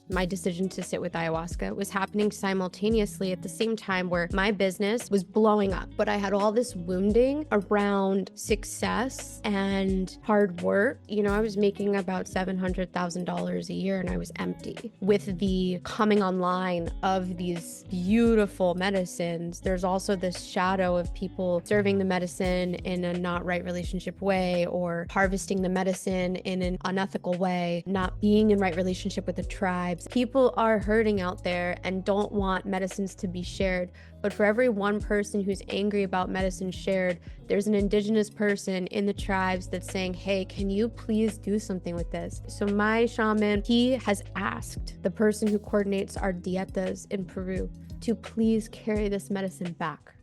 my decision to sit with ayahuasca was happening simultaneously at the same time where my business was blowing up. But I had all this wounding around success and hard work. You know, I was making about $700,000 a year and I was empty. With the coming online of these beautiful medicines, there's also this shadow of people serving the medicine in a not right relationship way, or harvesting the medicine in an unethical way, not being in right relationship with the tribes. People are hurting out there and don't want medicines to be shared. But for every one person who's angry about medicine shared, there's an indigenous person in the tribes that's saying, hey, can you please do something with this? So my shaman, he has asked the person who coordinates our dietas in Peru to please carry this medicine back.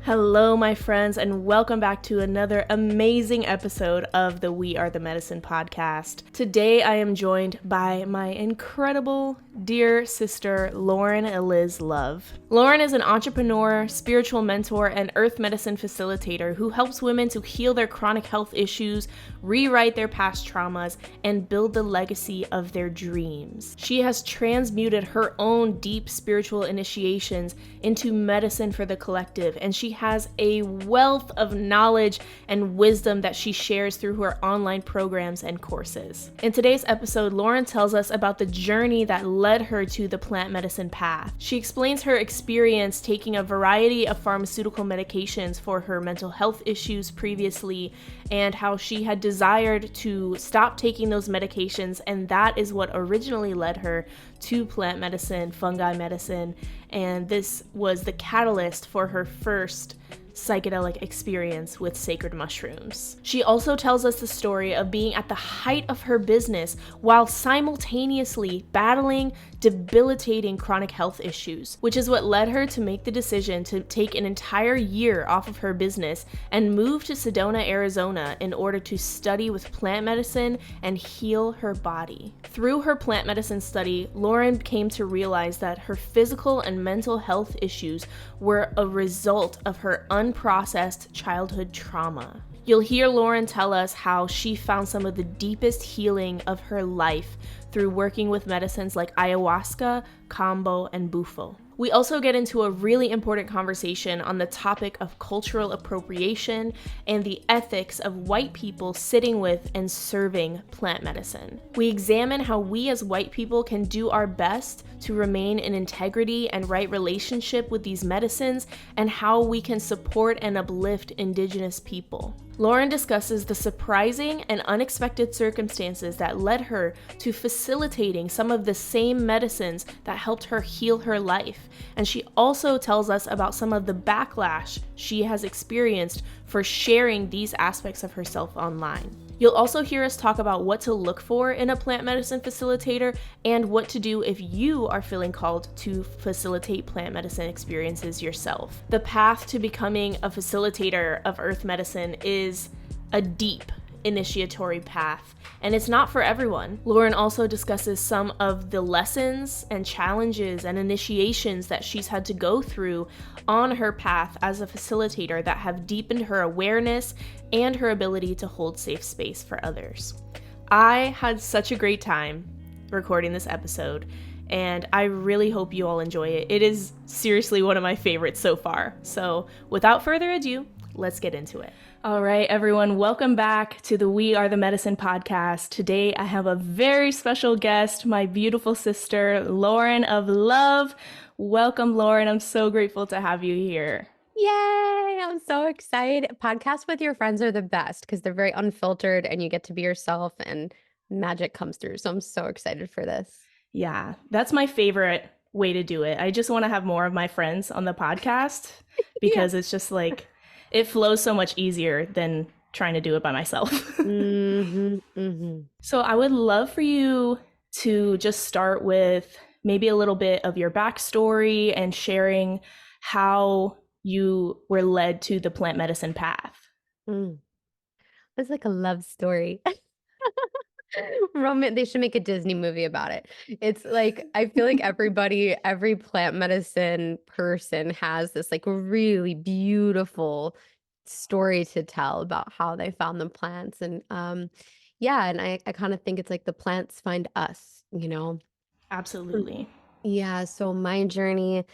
Hello, my friends, and welcome back to another amazing episode of the We Are the Medicine podcast. Today, I am joined by my incredible dear sister, Lauren Eliz Love. Lauren is an entrepreneur, spiritual mentor, and earth medicine facilitator who helps women to heal their chronic health issues, rewrite their past traumas, and build the legacy of their dreams. She has transmuted her own deep spiritual initiations into medicine for the collective, and she has a wealth of knowledge and wisdom that she shares through her online programs and courses. In today's episode, Lauren tells us about the journey that led her to the plant medicine path. She explains her experience taking a variety of pharmaceutical medications for her mental health issues previously, and how she had desired to stop taking those medications, and that is what originally led her to plant medicine, fungi medicine, and this was the catalyst for her first psychedelic experience with sacred mushrooms. She also tells us the story of being at the height of her business while simultaneously battling debilitating chronic health issues, which is what led her to make the decision to take an entire year off of her business and move to Sedona, Arizona in order to study with plant medicine and heal her body. Through her plant medicine study, Lauren came to realize that her physical and mental health issues were a result of her unprocessed childhood trauma. You'll hear Lauren tell us how she found some of the deepest healing of her life through working with medicines like ayahuasca, Kamba, and Bufo. We also get into a really important conversation on the topic of cultural appropriation and the ethics of white people sitting with and serving plant medicine. We examine how we as white people can do our best to remain in integrity and right relationship with these medicines, and how we can support and uplift Indigenous people. Lauren discusses the surprising and unexpected circumstances that led her to facilitating some of the same medicines that helped her heal her life. And she also tells us about some of the backlash she has experienced for sharing these aspects of herself online. You'll also hear us talk about what to look for in a plant medicine facilitator and what to do if you are feeling called to facilitate plant medicine experiences yourself. The path to becoming a facilitator of earth medicine is a deep initiatory path, and it's not for everyone. Lauren also discusses some of the lessons and challenges and initiations that she's had to go through on her path as a facilitator that have deepened her awareness and her ability to hold safe space for others. I had such a great time recording this episode, and I really hope you all enjoy it. It is seriously one of my favorites so far. So without further ado, let's get into it. All right, everyone, welcome back to the We Are the Medicine podcast. Today, I have a very special guest, my beautiful sister, Lauren of Love. Welcome, Lauren. I'm so grateful to have you here. Yay! I'm so excited. Podcasts with your friends are the best because they're very unfiltered and you get to be yourself and magic comes through. So I'm so excited for this. Yeah, that's my favorite way to do it. I just want to have more of my friends on the podcast because it's just like, it flows so much easier than trying to do it by myself. So I would love for you to just start with maybe a little bit of your backstory and sharing how you were led to the plant medicine path. It's like a love story. They should make a Disney movie about it. It's like, I feel like every plant medicine person has this like really beautiful story to tell about how they found the plants. And and I kind of think it's like the plants find us, you know? Absolutely. Yeah, so my journey,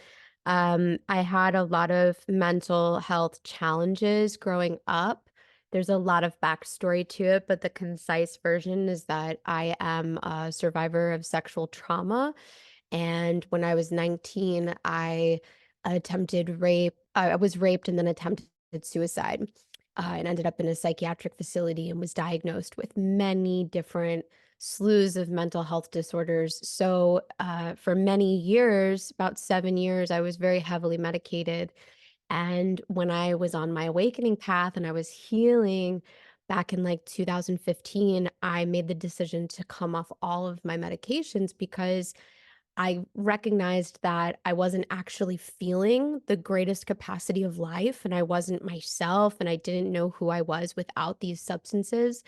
I had a lot of mental health challenges growing up. There's a lot of backstory to it, but the concise version is that I am a survivor of sexual trauma. And when I was 19, I attempted rape. I was raped and then attempted suicide, and ended up in a psychiatric facility and was diagnosed with many different slews of mental health disorders. So, for many years, about 7 years, I was very heavily medicated. And when I was on my awakening path and I was healing back in like 2015, I made the decision to come off all of my medications because I recognized that I wasn't actually feeling the greatest capacity of life and I wasn't myself and I didn't know who I was without these substances.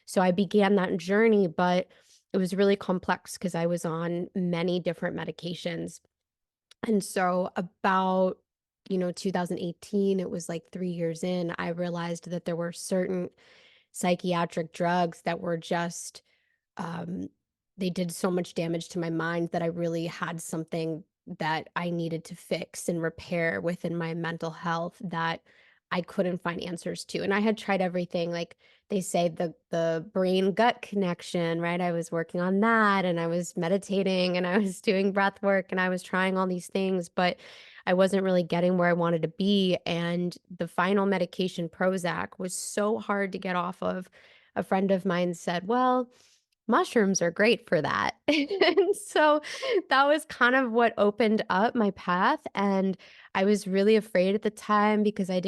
So I began that journey, but it was really complex because I was on many different medications. And so about 2018, it was like 3 years in, I realized that there were certain psychiatric drugs that were just um, they did so much damage to my mind that I really had something that I needed to fix and repair within my mental health that I couldn't find answers to. And I had tried everything, like they say the brain gut connection, right? I was working on that and I was meditating and I was doing breath work and I was trying all these things, but I wasn't really getting where I wanted to be. And the final medication, Prozac, was so hard to get off of. A friend of mine said, "Well, mushrooms are great for that." And so that was kind of what opened up my path, and I was really afraid at the time because I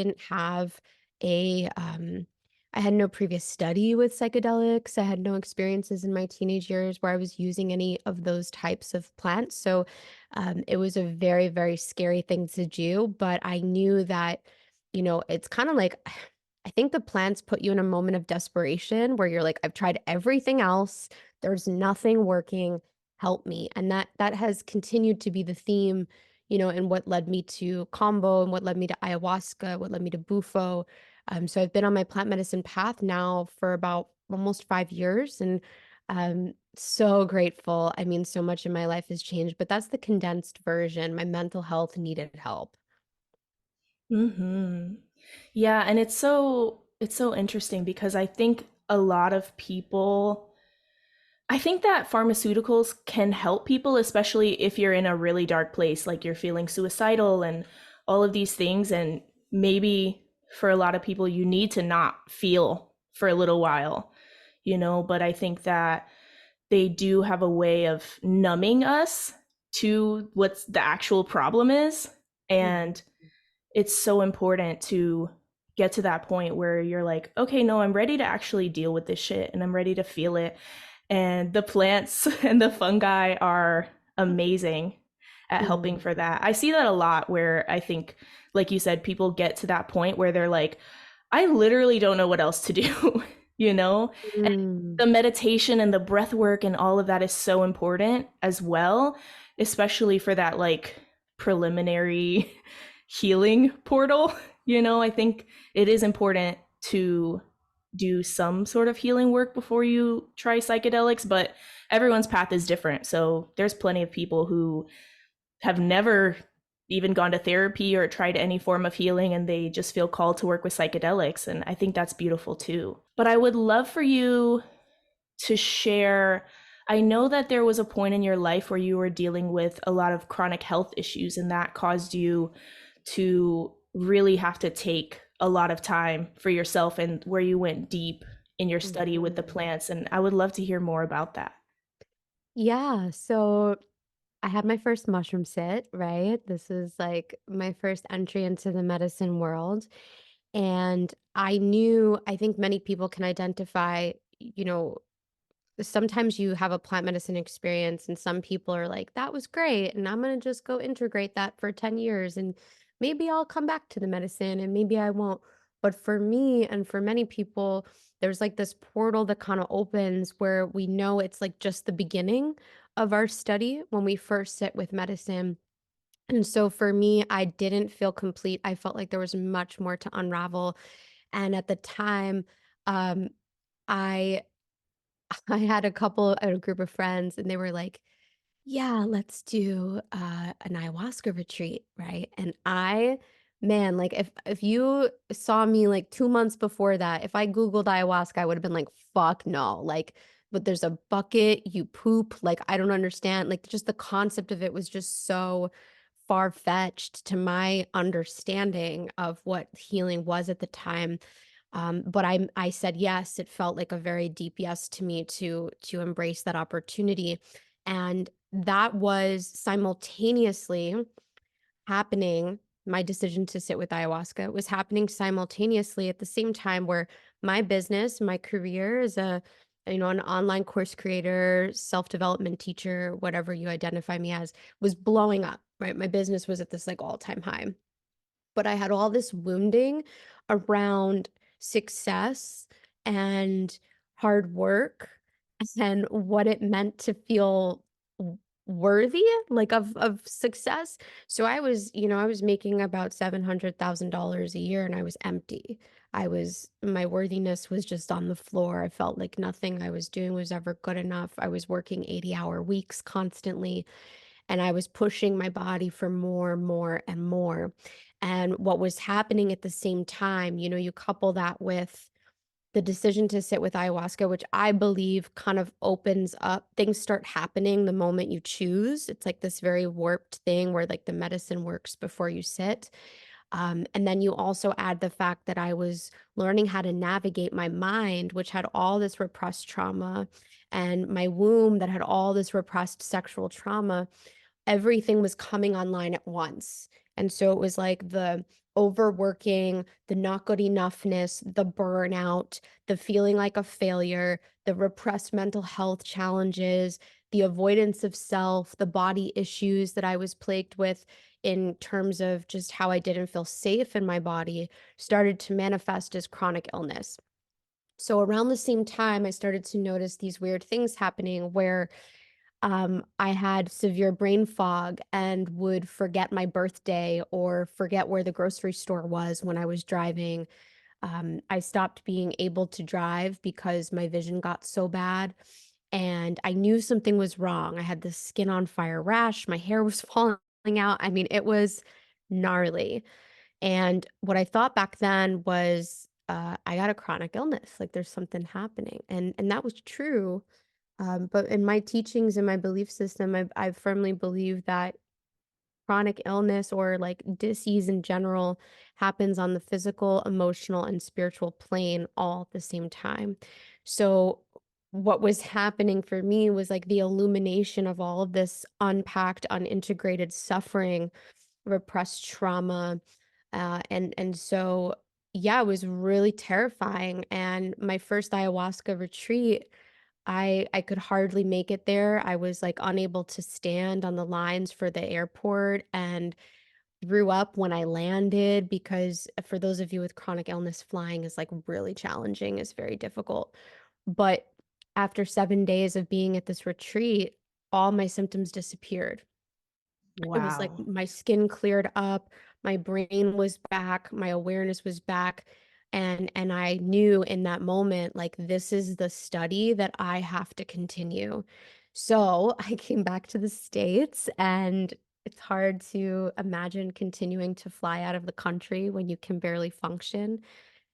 had no previous study with psychedelics. I had no experiences in my teenage years where I was using any of those types of plants. So, it was a very, very scary thing to do, but I knew that, it's kinda like I think the plants put you in a moment of desperation where you're like, "I've tried everything else. There's nothing working. Help me." And that has continued to be the theme, and what led me to Kambo and what led me to Ayahuasca, what led me to Bufo. So I've been on my plant medicine path now for about almost 5 years, and so grateful. I mean, so much in my life has changed, but that's the condensed version. My mental health needed help. Mhm. Yeah, and it's so interesting because I think a lot of people I think that pharmaceuticals can help people, especially if you're in a really dark place, like you're feeling suicidal and all of these things. And maybe for a lot of people, you need to not feel for a little while, But I think that they do have a way of numbing us to what's the actual problem is. Mhm. And it's so important to get to that point where you're like, okay, no, I'm ready to actually deal with this shit and I'm ready to feel it. And the plants and the fungi are amazing at helping Mhm. for that. I see that a lot where I think, like you said, people get to that point where they're like, I literally don't know what else to do, you know? And Mm. the meditation and the breath work and all of that is so important as well, especially for that like preliminary healing portal. I think it is important to do some sort of healing work before you try psychedelics, but everyone's path is different. So there's plenty of people who have never even gone to therapy or tried any form of healing and they just feel called to work with psychedelics. And I think that's beautiful too. But I would love for you to share. I know that there was a point in your life where you were dealing with a lot of chronic health issues, and that caused you to really have to take a lot of time for yourself and where you went deep in your study with the Mhm. plants. And I would love to hear more about that. Yeah, so I had my first mushroom sit, right? This is like my first entry into the medicine world. And I think many people can identify, you know, sometimes you have a plant medicine experience and some people are like, that was great. And I'm going to just go integrate that for 10 years and maybe I'll come back to the medicine and maybe I won't. But for me and for many people, there's like this portal that kind of opens where we know it's like just the beginning of our study when we first sit with medicine. And so for me, I didn't feel complete. I felt like there was much more to unravel. And at the time, um, I I had a group of friends and they were like, yeah, let's do an ayahuasca retreat, right? And man, like if you saw me like 2 months before that, if I Googled ayahuasca, I would have been like, fuck no. Like, but there's a bucket, you poop. Like, I don't understand. Like, just the concept of it was just so far-fetched to my understanding of what healing was at the time. But I said yes. It felt like a very deep yes to me to embrace that opportunity. And that was simultaneously happening. My decision to sit with ayahuasca was happening simultaneously at the same time where my business, my career as an online course creator, self-development teacher, whatever you identify me as, was blowing up, right? My business was at this like all-time high, but I had all this wounding around success and hard work and what it meant to feel worthy like of success. So I was making about $700,000 a year and I was empty. My worthiness was just on the floor. I felt like nothing I was doing was ever good enough. I was working 80-hour weeks constantly and I was pushing my body for more, more, and more. And what was happening at the same time, you couple that with the decision to sit with ayahuasca, which I believe kind of opens up, things start happening the moment you choose. It's like this very warped thing where like the medicine works before you sit. And then you also add the fact that I was learning how to navigate my mind, which had all this repressed trauma, and my womb that had all this repressed sexual trauma. Everything was coming online at once. And so it was like the overworking, the not good enoughness, the burnout, the feeling like a failure, the repressed mental health challenges, the avoidance of self, the body issues that I was plagued with in terms of just how I didn't feel safe in my body started to manifest as chronic illness. So around the same time, I started to notice these weird things happening where I had severe brain fog and would forget my birthday or forget where the grocery store was when I was driving. I stopped being able to drive because my vision got so bad. And I knew something was wrong. I had this skin on fire rash. My hair was falling out. I mean, it was gnarly. And what I thought back then was I got a chronic illness. Like there's something happening. And that was true, but in my teachings and my belief system, I firmly believe that chronic illness or like disease in general happens on the physical, emotional, and spiritual plane all at the same time. So, what was happening for me was like the illumination of all of this unpacked, unintegrated suffering, repressed trauma, and so yeah, it was really terrifying. And my first ayahuasca retreat, I could hardly make it there. I was, like, unable to stand on the lines for the airport and threw up when I landed because for those of you with chronic illness, flying is, like, really challenging, it's very difficult. But after 7 days of being at this retreat, all my symptoms disappeared. It was like Wow. my skin cleared up, my brain was back, my awareness was back, and I knew in that moment, like, this is the study that I have to continue. So, I came back to the States, and it's hard to imagine continuing to fly out of the country when you can barely function,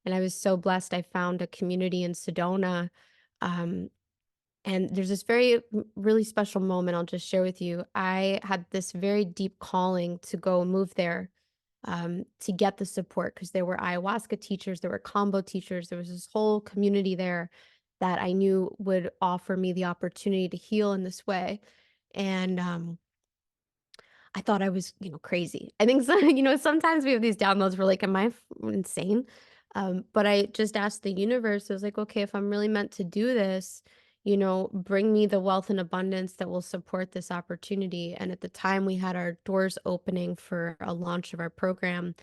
and I was so blessed I found a community in Sedona, um, and there's this really special moment I'll just share with you. I had this very deep calling to go move there, to get the support because there were ayahuasca teachers, there were combo teachers, there was this whole community there that I knew would offer me the opportunity to heal in this way. And I thought I was, crazy. I think sometimes we have these downloads where like, am I insane? But I just asked the universe, I was like, okay, if I'm really meant to do this, bring me the wealth and abundance that will support this opportunity. And at the time we had our doors opening for a launch of our program.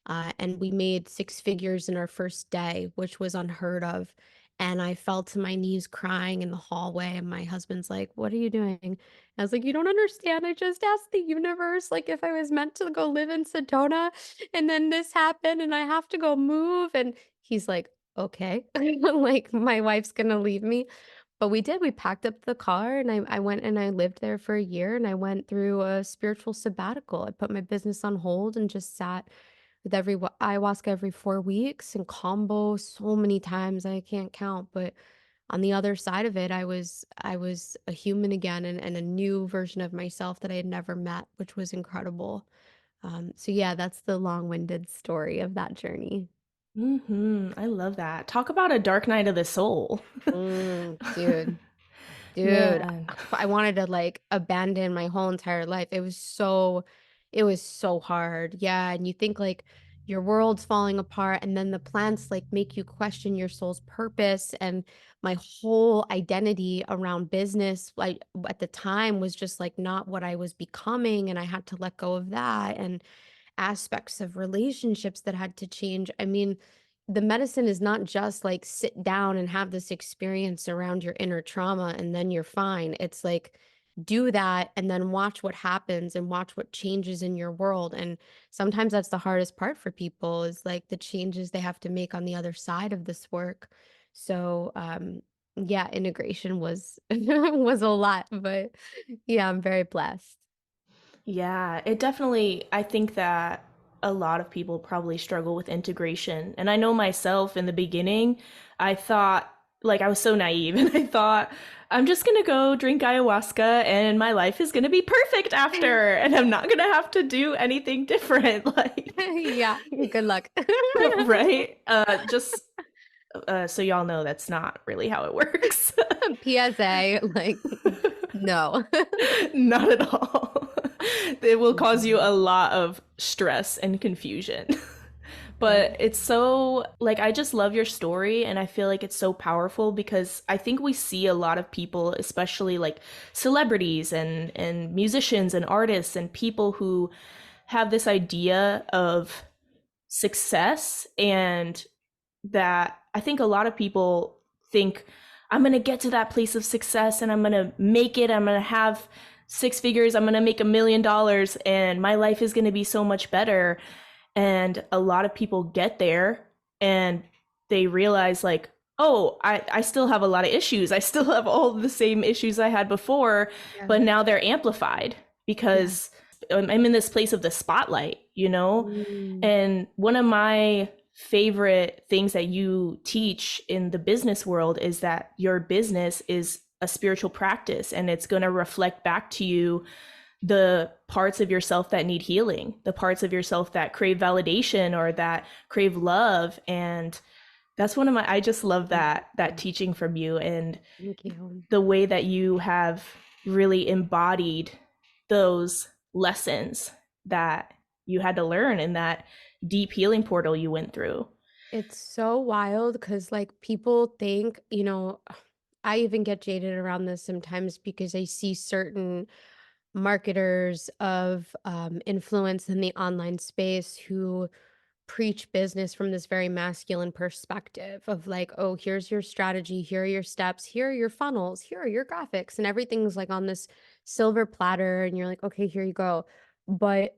And we made six figures in our first day, which was unheard of. And I fell to my knees crying in the hallway. And my husband's like, "What are you doing?" I was like, "You don't understand. I just asked the universe, like, if I was meant to go live in Sedona. And then this happened and I have to go move." And he's like, "Okay." Like, my wife's going to leave me. But we did. We packed up the car and I went and I lived there for a year and I went through a spiritual sabbatical. I put my business on hold and just sat with ayahuasca every 4 weeks and combo so many times I can't count. But on the other side of it, I was a human again and a new version of myself that I had never met, which was incredible. So yeah, that's the long-winded story of that journey. I love that. Talk about a dark night of the soul. Dude. Dude, Man. I wanted to like abandon my whole entire life. It was so hard. Yeah, and you think like your world's falling apart and then the plants like make you question your soul's purpose and my whole identity around business like at the time was just like not what I was becoming and I had to let go of that and aspects of relationships that had to change. I mean, the medicine is not just like sit down and have this experience around your inner trauma and then you're fine. It's like do that and then watch what happens and watch what changes in your world. And sometimes that's the hardest part for people is like the changes they have to make on the other side of this work. So, yeah, integration was was a lot, but yeah, I'm very blessed. Yeah, it definitely, I think that a lot of people probably struggle with integration. And I know myself in the beginning, I thought, like, I was so naive and I thought, I'm just gonna go drink ayahuasca and my life is gonna be perfect after, and I'm not gonna have to do anything different. Like, Yeah, good luck. right? Just so y'all know that's not really how it works. PSA, like, no. Not at all. It will cause you Mhm. a lot of stress and confusion. Yeah. But it's so, like, I just love your story and I feel like it's so powerful because I think we see a lot of people, especially like celebrities and musicians and artists and people who have this idea of success, and that I think a lot of people think I'm going to get to that place of success and I'm going to make it. I'm going to have six figures. I'm going to make $1 million and my life is going to be so much better. And a lot of people get there and they realize, like, oh, I still have a lot of issues. I still have all the same issues I had before, Yeah. but now they're amplified Yeah. because I'm in this place of the spotlight, you know? Mm. And one of my favorite things that you teach in the business world is that your business is a spiritual practice and it's going to reflect back to you the parts of yourself that need healing, the parts of yourself that crave validation or that crave love. And that's one of my, I just love that teaching from you and Thank you. the way that you have really embodied those lessons that you had to learn in that deep healing portal you went through. It's so wild because, like, people think, I even get jaded around this sometimes because I see certain marketers of influence in the online space who preach business from this very masculine perspective of like, oh, here's your strategy, here are your steps, here are your funnels, here are your graphics, and everything's like on this silver platter, and you're like, okay, here you go. But,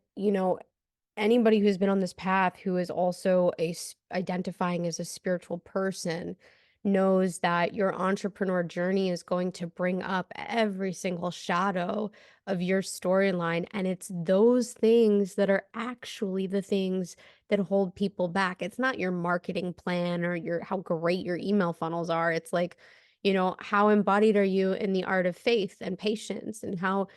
anybody who's been on this path who is also identifying as a spiritual person knows that your entrepreneur journey is going to bring up every single shadow of your storyline, and it's those things that are actually the things that hold people back. It's not your marketing plan or your how great your email funnels are. It's like, how embodied are you in the art of faith and patience, and how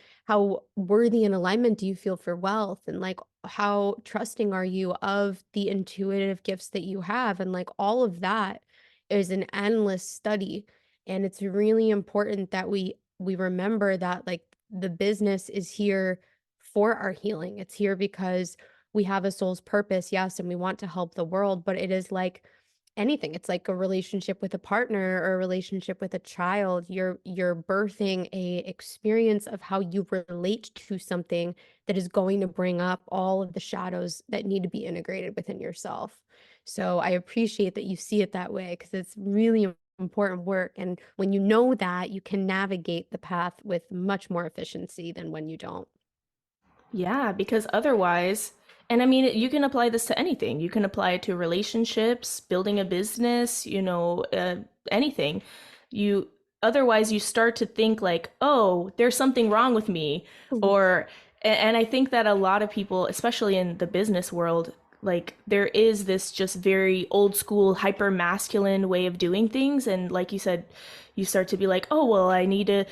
worthy and alignment do you feel for wealth, and like how trusting are you of the intuitive gifts that you have, and like all of that is an endless study. And it's really important that we remember that like the business is here for our healing. It's here because we have a soul's purpose, yes, and we want to help the world, but it is like anything. It's like a relationship with a partner or a relationship with a child. You're birthing a experience of how you relate to something that is going to bring up all of the shadows that need to be integrated within yourself. So I appreciate that you see it that way because it's really important work. And when you know that, you can navigate the path with much more efficiency than when you don't. Yeah, because otherwise, and I mean, you can apply this to anything. You can apply it to relationships, building a business, anything. You otherwise you start to think like, oh, there's something wrong with me. Or, and I think that a lot of people, especially in the business world, like there is this just very old school hyper masculine way of doing things. And like you said, you start to be like, oh, well, I need to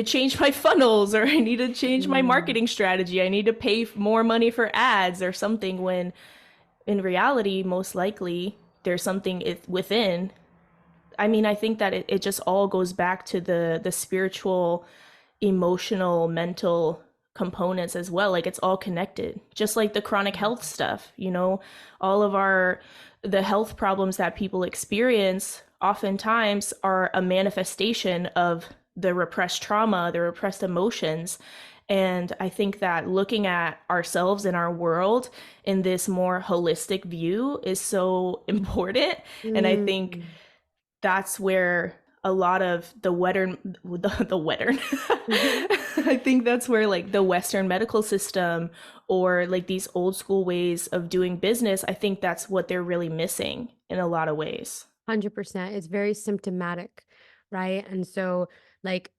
change my funnels, or I need to change my Mm. marketing strategy. I need to pay more money for ads or something, when in reality, most likely there's something within. I mean, I think that it just all goes back to the spiritual, emotional, mental components as well. Like it's all connected. Just like the chronic health stuff, all of the health problems that people experience oftentimes are a manifestation of the repressed trauma, the repressed emotions. And I think that looking at ourselves and our world in this more holistic view is so important. And I think Mm. that's where a lot of the Western Mhm. I think that's where like the Western medical system, or like these old school ways of doing business, I think that's what they're really missing in a lot of ways. 100%. It's very symptomatic, right? And so, like,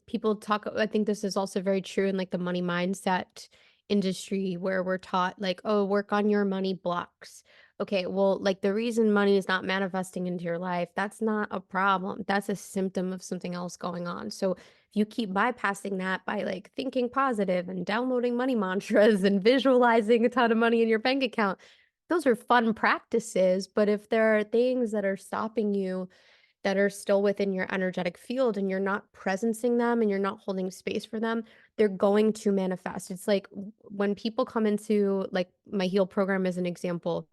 people talk, I think this is also very true in like the money mindset industry where we're taught, like, oh, work on your money blocks. Okay, well, like the reason money is not manifesting into your life, that's not a problem. That's a symptom of something else going on. So, if you keep bypassing that by like thinking positive and downloading money mantras and visualizing a ton of money in your bank account, those are fun practices, but if there are things that are stopping you that are still within your energetic field and you're not presencing them and you're not holding space for them, they're going to manifest. It's like when people come into like my heal program as an example,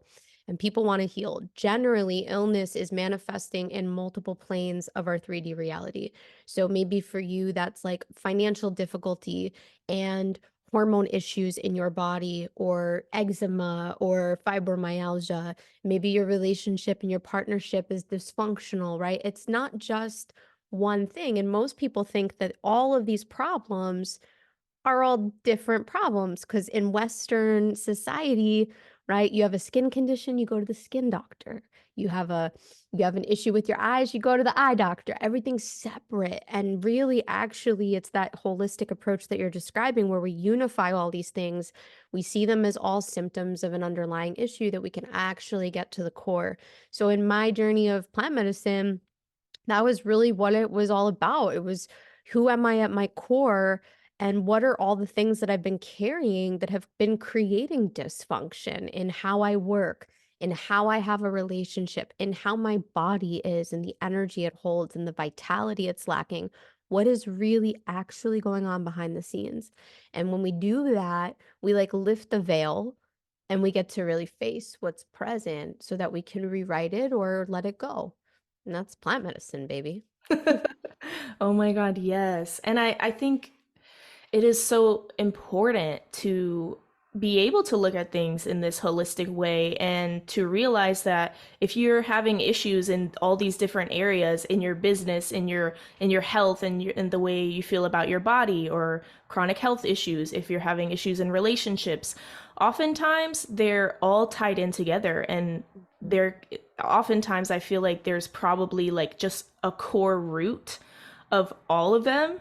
and people want to heal. Generally, illness is manifesting in multiple planes of our 3D reality. So maybe for you, that's like financial difficulty and hormone issues in your body, or eczema, or fibromyalgia. Maybe your relationship and your partnership is dysfunctional, right? It's not just one thing. And most people think that all of these problems are all different problems because in Western society, right, you have a skin condition, you go to the skin doctor. You have an issue with your eyes, you go to the eye doctor. Everything's separate. And really, actually, it's that holistic approach that you're describing where we unify all these things. We see them as all symptoms of an underlying issue that we can actually get to the core. So in my journey of plant medicine, that was really what it was all about. It was, who am I at my core? And what are all the things that I've been carrying that have been creating dysfunction in how I work, in how I have a relationship, in how my body is, and the energy it holds, and the vitality it's lacking? What is really actually going on behind the scenes? And when we do that, we like lift the veil and we get to really face what's present so that we can rewrite it or let it go. And that's plant medicine, baby. Oh my God, yes. And I think it is so important to be able to look at things in this holistic way, and to realize that if you're having issues in all these different areas in your business, in your health, and in the way you feel about your body, or chronic health issues, if you're having issues in relationships, oftentimes they're all tied in together. And Mhm, they're oftentimes, I feel like there's probably like just a core root of all of them.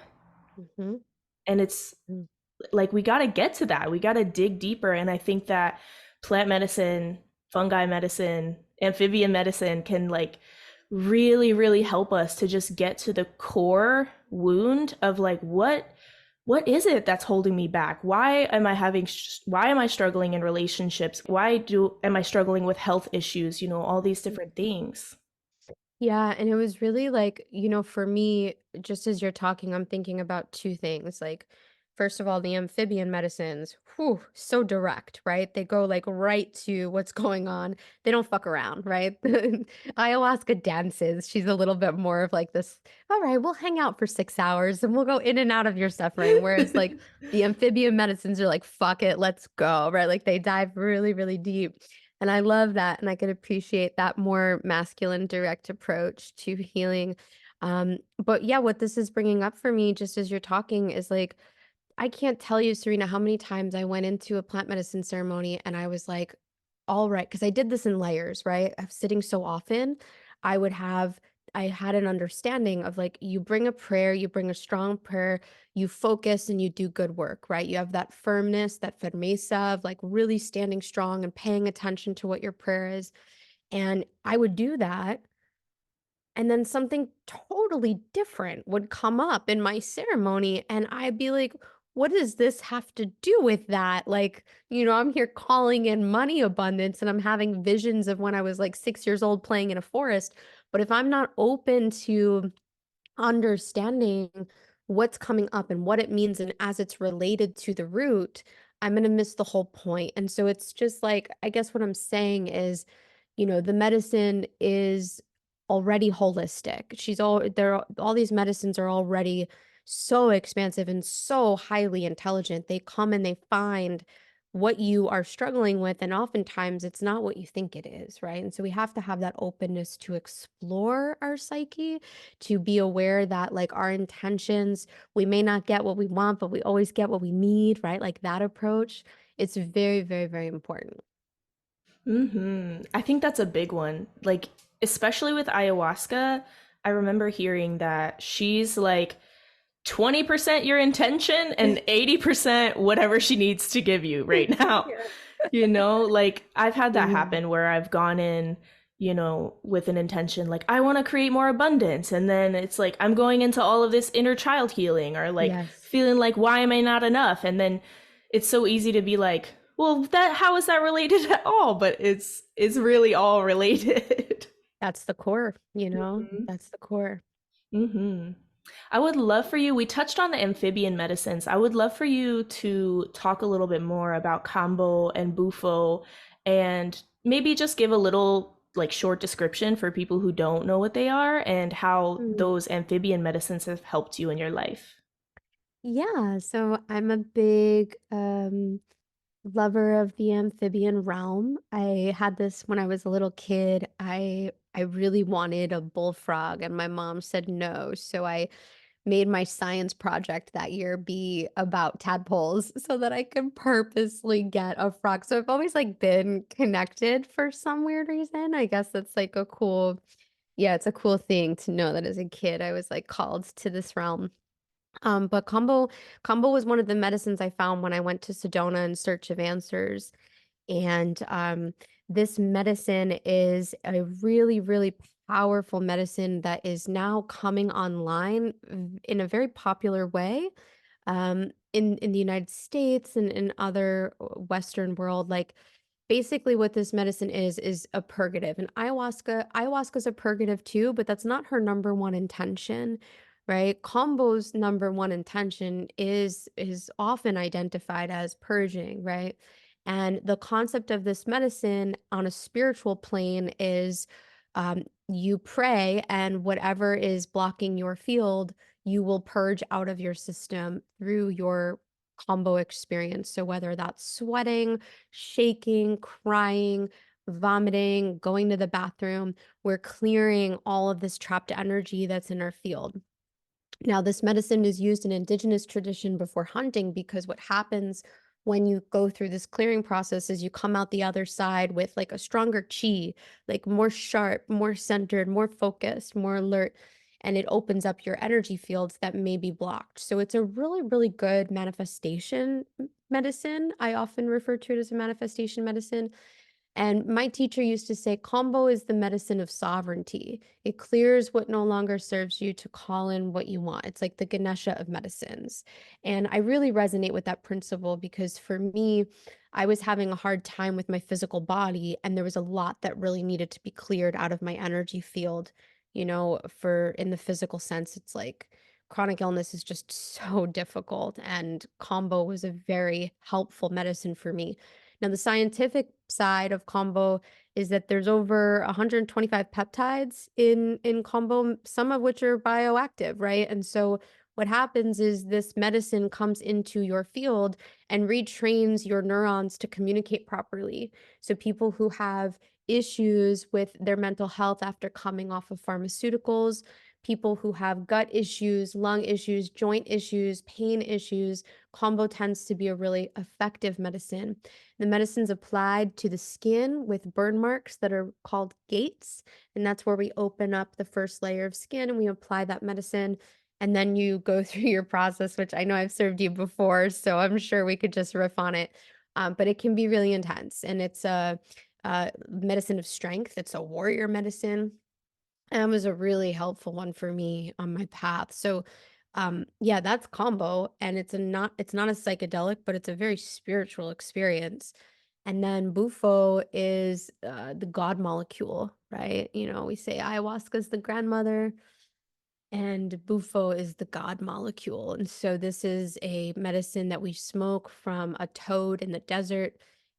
mhm, And it's mm, like we got to get to that. We got to dig deeper. And I think that plant medicine, fungi medicine, amphibian medicine can like really, really help us to just get to the core wound of like what is it that's holding me back? Why am I struggling in relationships? Why do am I struggling with health issues? All these different mhm. things. Yeah, and it was really like, for me, just as you're talking, I'm thinking about two things. Like, first of all, the amphibian medicines, whew, so direct, right? They go like right to what's going on. They don't fuck around, right? Ayahuasca dances. She's a little bit more of like this, all right, we'll hang out for 6 hours and we'll go in and out of your suffering. Whereas like the amphibian medicines are like, fuck it, let's go, right? Like they dive really, really deep. And I love that, and I could appreciate that more masculine, direct approach to healing. But yeah, what this is bringing up for me, just as you're talking, is like, I can't tell you, Serena, how many times I went into a plant medicine ceremony and I was like, all right, because I did this in layers, right? I'm sitting so often, I would have I had an understanding of like, you bring a prayer, you bring a strong prayer, you focus and you do good work, right? You have that firmness, that firmeza of like really standing strong and paying attention to what your prayer is. And I would do that. And then something totally different would come up in my ceremony. And I'd be like, what does this have to do with that? Like, I'm here calling in money abundance and I'm having visions of when I was like 6 years old playing in a forest. But if I'm not open to understanding what's coming up and what it means and as it's related to the root, I'm going to miss the whole point. And so it's just like, I guess what I'm saying is, the medicine is already holistic. All these medicines are already so expansive and so highly intelligent. They come and they find what you are struggling with, and oftentimes it's not what you think it is, right? And so we have to have that openness to explore our psyche, to be aware that like our intentions, we may not get what we want, but we always get what we need, right? Like that approach, it's very, very, very important. I think that's a big one. Like, especially with ayahuasca, I remember hearing that she's like 20% your intention and 80% whatever she needs to give you right now. Yeah. Like I've had that Mhm. happen where I've gone in, with an intention like I want to create more abundance. And then it's like I'm going into all of this inner child healing or like Yes. feeling like, why am I not enough? And then it's so easy to be like, well, that how is that related at all? But it's really all related. That's the core, that's the core. Mm-hmm. I would love for you, we touched on the amphibian medicines. I would love for you to talk a little bit more about Kambo and Bufo and maybe just give a little like short description for people who don't know what they are and how Mm. those amphibian medicines have helped you in your life. Yeah, so I'm a big lover of the amphibian realm. I had this when I was a little kid. I really wanted a bullfrog and my mom said no. So I made my science project that year be about tadpoles so that I could purposely get a frog. So I've always like been connected for some weird reason. I guess that's like yeah, it's a cool thing to know that as a kid I was like called to this realm. But combo was one of the medicines I found when I went to Sedona in search of answers. And this medicine is a really, really powerful medicine that is now coming online in a very popular way in the United States and in other Western world. Like basically what this medicine is a purgative. And ayahuasca's a purgative too, but that's not her number one intention, right? Combo's number one intention is often identified as purging, right? And the concept of this medicine on a spiritual plane is you pray, and whatever is blocking your field, you will purge out of your system through your combo experience. So whether that's sweating, shaking, crying, vomiting, going to the bathroom, we're clearing all of this trapped energy that's in our field. Now, this medicine is used in Indigenous tradition before hunting because what happens when you go through this clearing process is you come out the other side with like a stronger chi, like more sharp, more centered, more focused, more alert, and it opens up your energy fields that may be blocked. So it's a really, really good manifestation medicine. I often refer to it as a manifestation medicine. And my teacher used to say, combo is the medicine of sovereignty. It clears what no longer serves you to call in what you want. It's like the Ganesha of medicines. And I really resonate with that principle because for me, I was having a hard time with my physical body, and there was a lot that really needed to be cleared out of my energy field. For in the physical sense, it's like chronic illness is just so difficult, and combo was a very helpful medicine for me. Now, the scientific side of combo is that there's over 125 peptides in combo, some of which are bioactive, right? And so what happens is this medicine comes into your field and retrains your neurons to communicate properly. So people who have issues with their mental health after coming off of pharmaceuticals, people who have gut issues, lung issues, joint issues, pain issues, Kambo tends to be a really effective medicine. The medicine's applied to the skin with burn marks that are called gates, and that's where we open up the first layer of skin and we apply that medicine. And then you go through your process, which I know I've served you before, so I'm sure we could just riff on it. But it can be really intense, and it's a medicine of strength. It's a warrior medicine, and it was a really helpful one for me on my path. So, yeah, that's Kambo, and it's not a psychedelic, but it's a very spiritual experience. And then Bufo is the God molecule, right? You know, we say ayahuasca is the grandmother and Bufo is the God molecule. And so this is a medicine that we smoke from a toad in the desert,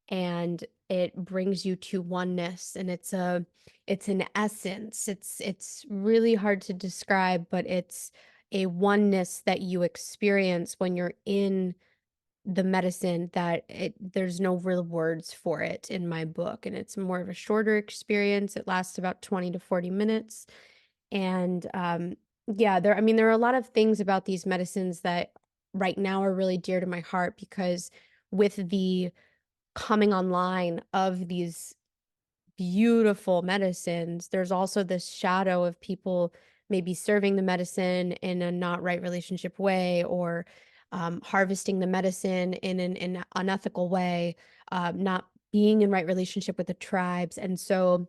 and it brings you to oneness, and it's an essence. It's really hard to describe, but it's a oneness that you experience when you're in the medicine that there's no real words for it in my book, and it's more of a shorter experience. It lasts about 20 to 40 minutes. And yeah, there are a lot of things about these medicines that right now are really dear to my heart, because with the coming online of these beautiful medicines, there's also this shadow of people maybe serving the medicine in a not right relationship way, or harvesting the medicine in an unethical way, not being in right relationship with the tribes. And so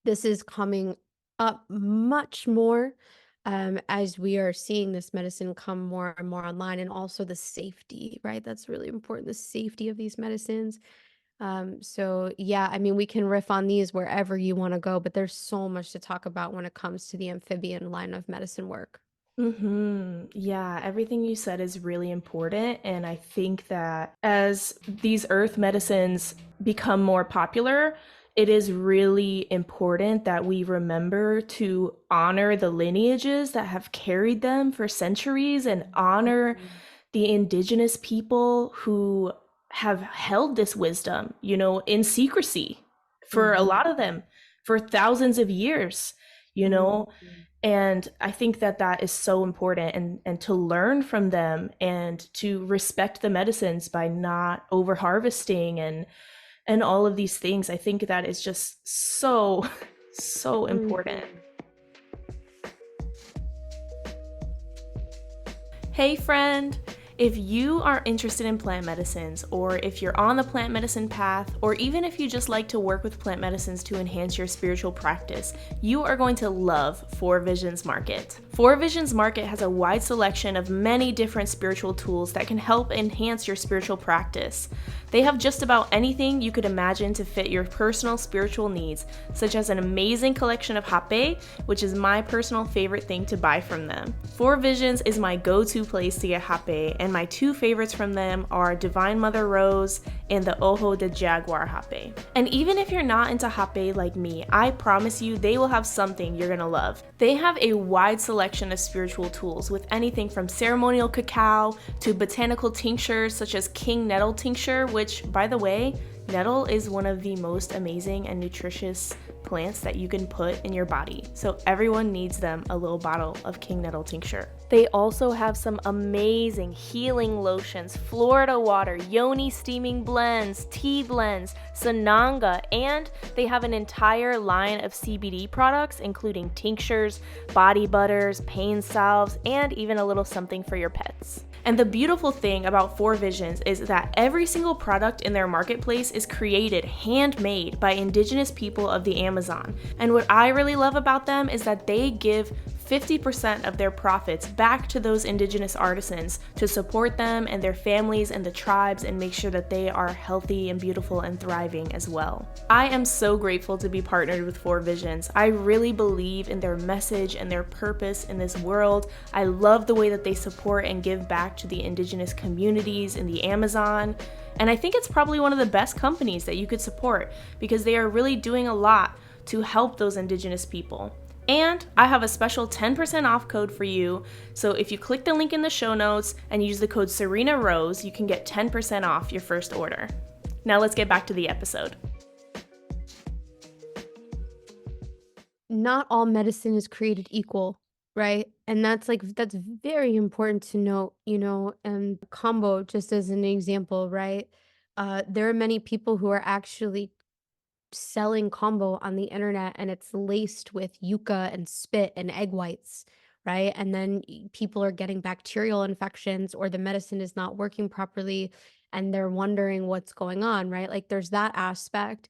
this is coming up much more, as we are seeing this medicine come more and more online, and also the safety, right? That's really important, the safety of these medicines. So yeah, I mean, we can riff on these wherever you want to go, but there's so much to talk about when it comes to the amphibian line of medicine work. Yeah, everything you said is really important. And I think that as these earth medicines become more popular, it is really important that we remember to honor the lineages that have carried them for centuries and honor the indigenous people who have held this wisdom, in secrecy for a lot of them for thousands of years, you know? And I think that that is so important, and to learn from them and to respect the medicines by not over harvesting and all of these things. I think that is just so so important. Hey friend, if you are interested in plant medicines, or if you're on the plant medicine path, or even if you just like to work with plant medicines to enhance your spiritual practice, you are going to love Four Visions Market. Four Visions Market has a wide selection of many different spiritual tools that can help enhance your spiritual practice. They have just about anything you could imagine to fit your personal spiritual needs, such as an amazing collection of hape, which is my personal favorite thing to buy from them. Four Visions is my go-to place to get hape, and my two favorites from them are Divine Mother Rose and the Ojo de Jaguar hape. And even if you're not into hape like me, I promise you they will have something you're gonna love. They have a wide selection of spiritual tools, with anything from ceremonial cacao to botanical tinctures such as king nettle tincture, which, by the way, nettle is one of the most amazing and nutritious plants that you can put in your body. So everyone needs them, a little bottle of king nettle tincture. They also have some amazing healing lotions, Florida water, yoni steaming blends, tea blends, sananga, and they have an entire line of CBD products, including tinctures, body butters, pain salves, and even a little something for your pets. And the beautiful thing about Four Visions is that every single product in their marketplace is created handmade by indigenous people of the Amazon. And what I really love about them is that they give 50% of their profits back to those indigenous artisans to support them and their families and the tribes, and make sure that they are healthy and beautiful and thriving as well. I am so grateful to be partnered with Four Visions. I really believe in their message and their purpose in this world. I love the way that they support and give back to the indigenous communities in the Amazon. And I think it's probably one of the best companies that you could support, because they are really doing a lot to help those indigenous people. And I have a special 10% off code for you. So if you click the link in the show notes and use the code Serena Rose, you can get 10% off your first order. Now let's get back to the episode. Not all medicine is created equal. right? And that's very important to note, and combo, just as an example, right? There are many people who are actually selling combo on the internet, and it's laced with yucca and spit and egg whites, right? And then people are getting bacterial infections, or the medicine is not working properly and they're wondering what's going on, right? Like there's that aspect.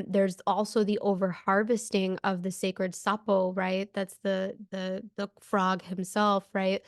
There's also the over harvesting of the sacred sapo, right? That's the frog himself, right?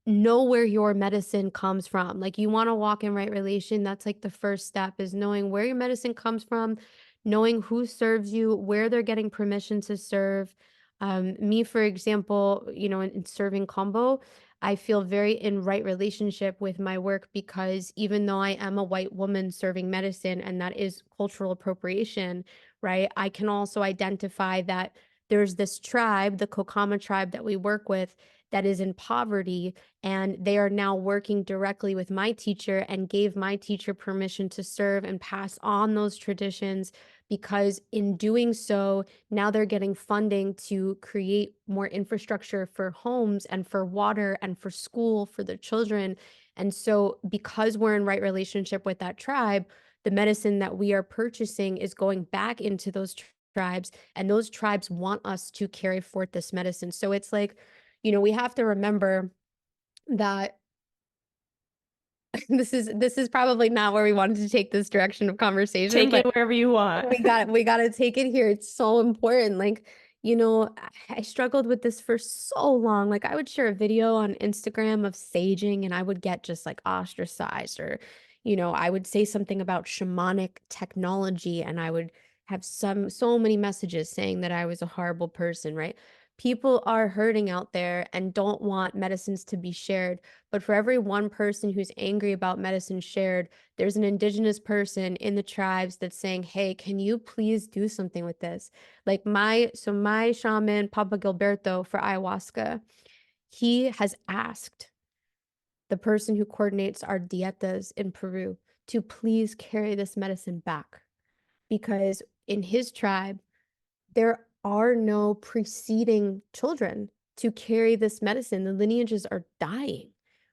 Know where your medicine comes from. Like you want to walk in right relation. That's like the first step, is knowing where your medicine comes from, knowing who serves you, where they're getting permission to serve. Me, for example, in serving combo, I feel very in right relationship with my work, because even though I am a white woman serving medicine, and that is cultural appropriation, right? I can also identify that there's this tribe, the Kokama tribe that we work with, that is in poverty, and they are now working directly with my teacher and gave my teacher permission to serve and pass on those traditions, because in doing so, now they're getting funding to create more infrastructure for homes and for water and for school for their children. And so because we're in right relationship with that tribe, the medicine that we are purchasing is going back into those tribes, and those tribes want us to carry forth this medicine. So it's like, we have to remember that this is probably not where we wanted to take this direction of conversation, Take it but wherever you want. we got to take it here. It's so important. Like, I struggled with this for so long. Like I would share a video on Instagram of saging, and I would get just like ostracized, or I would say something about shamanic technology, and I would have so many messages saying that I was a horrible person, right? People are hurting out there and don't want medicines to be shared. But for every one person who's angry about medicine shared, there's an indigenous person in the tribes that's saying, hey, can you please do something with this? Like my shaman, Papa Gilberto, for ayahuasca, he has asked the person who coordinates our dietas in Peru to please carry this medicine back, because in his tribe, there are no preceding children to carry this medicine. The lineages are dying,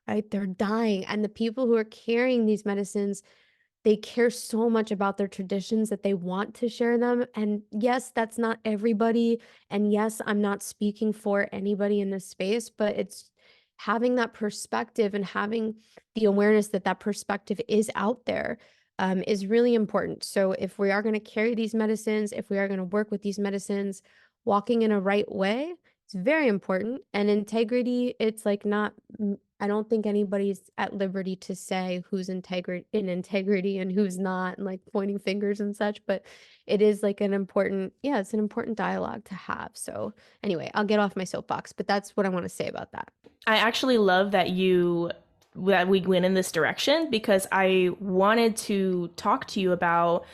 right? They're dying. And the people who are carrying these medicines, they care so much about their traditions that they want to share them. And yes, that's not everybody. And yes, I'm not speaking for anybody in this space, but it's having that perspective and having the awareness that that perspective is out there, is really important. So if we are going to carry these medicines, if we are going to work with these medicines, walking in a right way, it's very important. And integrity, it's like not, I don't think anybody's at liberty to say who's in integrity and who's not, and like pointing fingers and such, but it is like it's an important dialogue to have. So anyway, I'll get off my soapbox, but that's what I want to say about that. I actually love that we went in this direction, because I wanted to talk to you about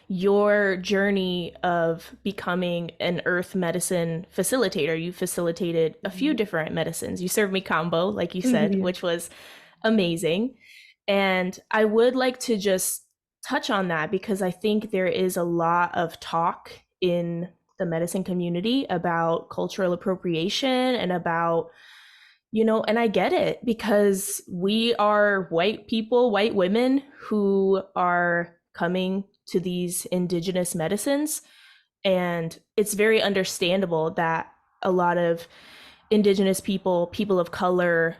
your journey of becoming an earth medicine facilitator. You facilitated a few different medicines. You served me combo, like you said, which was amazing. And I would like to just touch on that, because I think there is a lot of talk in the medicine community about cultural appropriation and about, and I get it, because we are white people, white women who are coming to these indigenous medicines. And it's very understandable that a lot of indigenous people of color,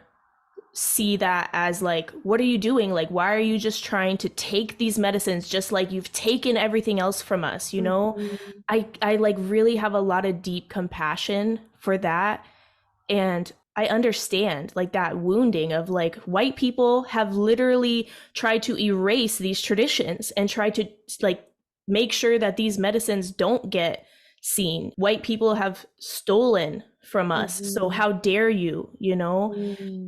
see that as like, what are you doing? Like, why are you just trying to take these medicines just like you've taken everything else from us? I like really have a lot of deep compassion for that. And I understand like that wounding of like, white people have literally tried to erase these traditions and try to like make sure that these medicines don't get seen. White people have stolen from us. So how dare you,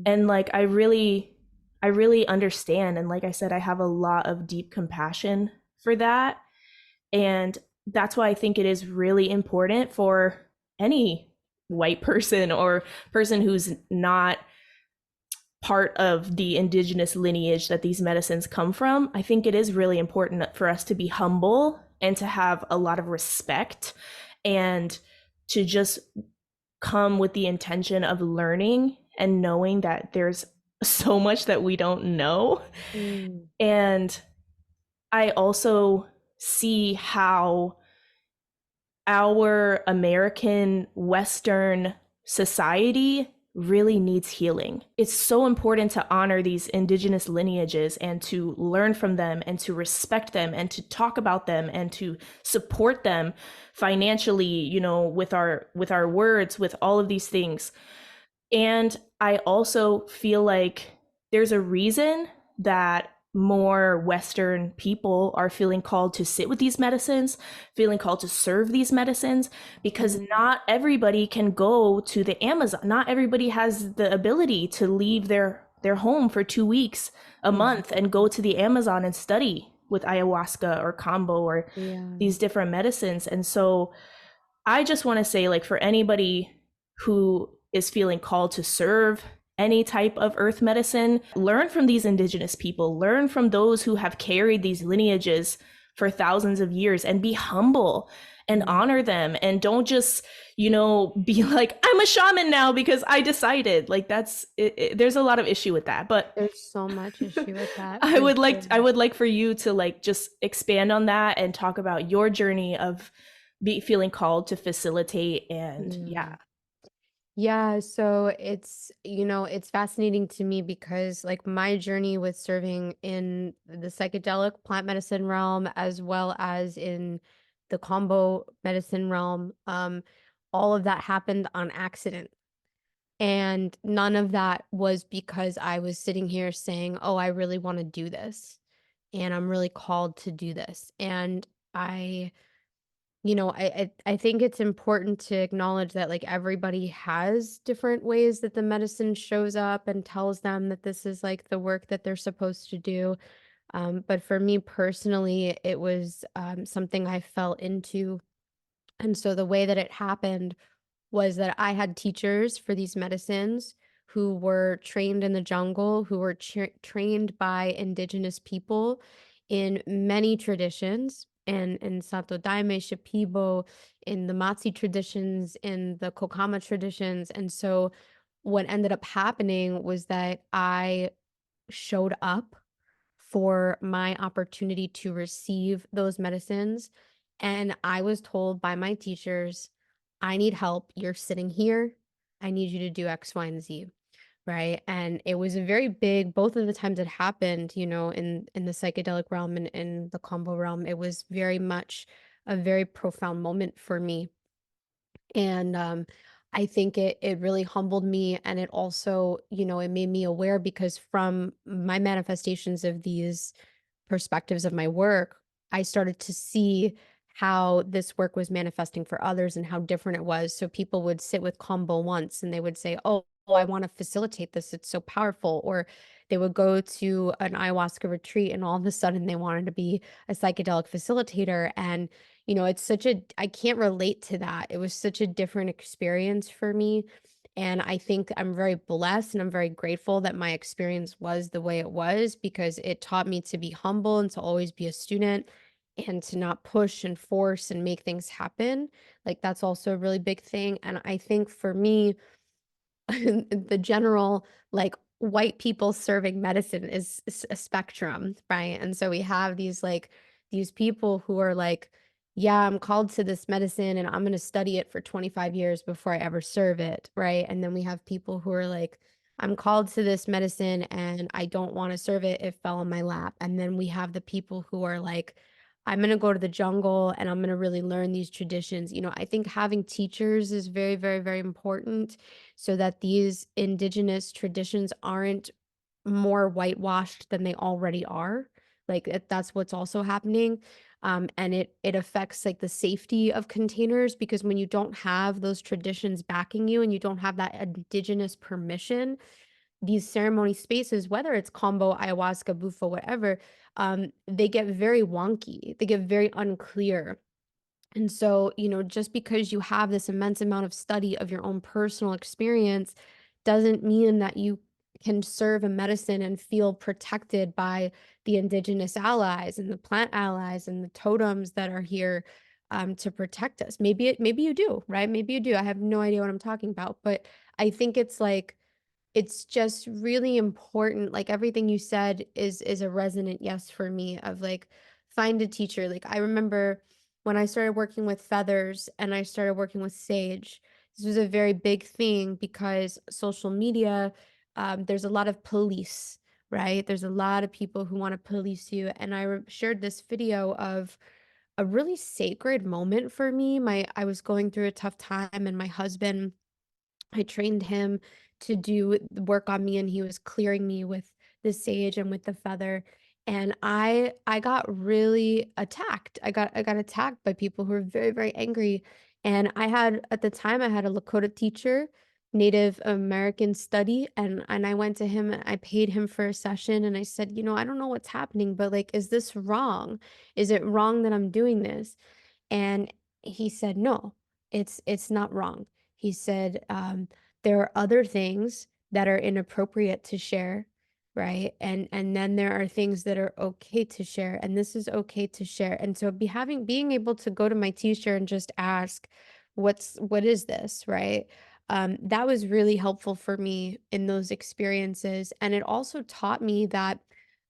And like, I really understand. And like I said, I have a lot of deep compassion for that. And that's why I think it is really important for any white person or person who's not part of the indigenous lineage that these medicines come from. I think it is really important for us to be humble and to have a lot of respect, and to just come with the intention of learning and knowing that there's so much that we don't know. Mm. And I also see how our American Western society really needs healing. It's so important to honor these indigenous lineages and to learn from them and to respect them and to talk about them and to support them financially, you know, with our words, with all of these things. And I also feel like there's a reason that more Western people are feeling called to sit with these medicines, feeling called to serve these medicines, because not everybody can go to the Amazon. Not everybody has the ability to leave their home for 2 weeks, a month, and go to the Amazon and study with ayahuasca or kambo or these different medicines. And so I just want to say, like, for anybody who is feeling called to serve any type of earth medicine, learn from these indigenous people, learn from those who have carried these lineages for thousands of years, and be humble and honor them. And don't just, you know, be like, I'm a shaman now because I decided. Like, that's there's a lot of issue with that. But There's so much issue with that. I would like for you to like just expand on that and talk about your journey of feeling called to facilitate. And Yeah, so it's, it's fascinating to me because like my journey with serving in the psychedelic plant medicine realm as well as in the combo medicine realm, all of that happened on accident. And none of that was because I was sitting here saying, "Oh, I really want to do this and I'm really called to do this." And I I think it's important to acknowledge that, like, everybody has different ways that the medicine shows up and tells them that this is, like, the work that they're supposed to do. But for me personally, it was, something I fell into. And so the way that it happened was that I had teachers for these medicines who were trained in the jungle, who were trained by indigenous people in many traditions, and in Sato Daime, Shipibo, in the Matsi traditions, in the Kokama traditions. And so what ended up happening was that I showed up for my opportunity to receive those medicines. And I was told by my teachers, I need help. You're sitting here. I need you to do X, Y, and Z. Right. And it was a very big, both of the times it happened, in the psychedelic realm and in the combo realm, it was very much a very profound moment for me. And I think it really humbled me, and it also, it made me aware because from my manifestations of these perspectives of my work, I started to see how this work was manifesting for others and how different it was. So people would sit with combo once and they would say, "Oh, I want to facilitate this. It's so powerful." Or they would go to an ayahuasca retreat and all of a sudden they wanted to be a psychedelic facilitator. And, it's I can't relate to that. It was such a different experience for me. And I think I'm very blessed and I'm very grateful that my experience was the way it was because it taught me to be humble and to always be a student and to not push and force and make things happen. Like that's also a really big thing. And I think for me, the general like white people serving medicine is a spectrum, right? And so we have these people who are like, yeah, I'm called to this medicine and I'm going to study it for 25 years before I ever serve it, right? And then we have people who are like, I'm called to this medicine and I don't want to serve it. It fell in my lap. And then we have the people who are like, I'm going to go to the jungle and I'm going to really learn these traditions. I think having teachers is very, very, very important so that these indigenous traditions aren't more whitewashed than they already are. Like that's what's also happening. And it affects like the safety of containers because when you don't have those traditions backing you and you don't have that indigenous permission, these ceremony spaces, whether it's combo, ayahuasca, bufo, whatever, they get very wonky. They get very unclear. And so, just because you have this immense amount of study of your own personal experience doesn't mean that you can serve a medicine and feel protected by the indigenous allies and the plant allies and the totems that are here. to protect us. Maybe you do, right? Maybe you do. I have no idea what I'm talking about, but I think it's like, it's just really important. Like everything you said is a resonant yes for me, of like, find a teacher. Like I remember when I started working with feathers and I started working with sage, this was a very big thing because social media, there's a lot of police, right? There's a lot of people who want to police you. And I shared this video of a really sacred moment for me. I was going through a tough time, and my husband, I trained him to do the work on me, and he was clearing me with the sage and with the feather. And I got really attacked. I got attacked by people who were very, very angry. And I had, at the time, I had a Lakota teacher, Native American study, and I went to him and I paid him for a session, and I said, I don't know what's happening, but like, is this wrong? Is it wrong that I'm doing this? And he said, no, it's not wrong. He said, there are other things that are inappropriate to share, right? And then there are things that are okay to share, and this is okay to share. And so being able to go to my teacher and just ask, what is this, right? That was really helpful for me in those experiences. And it also taught me that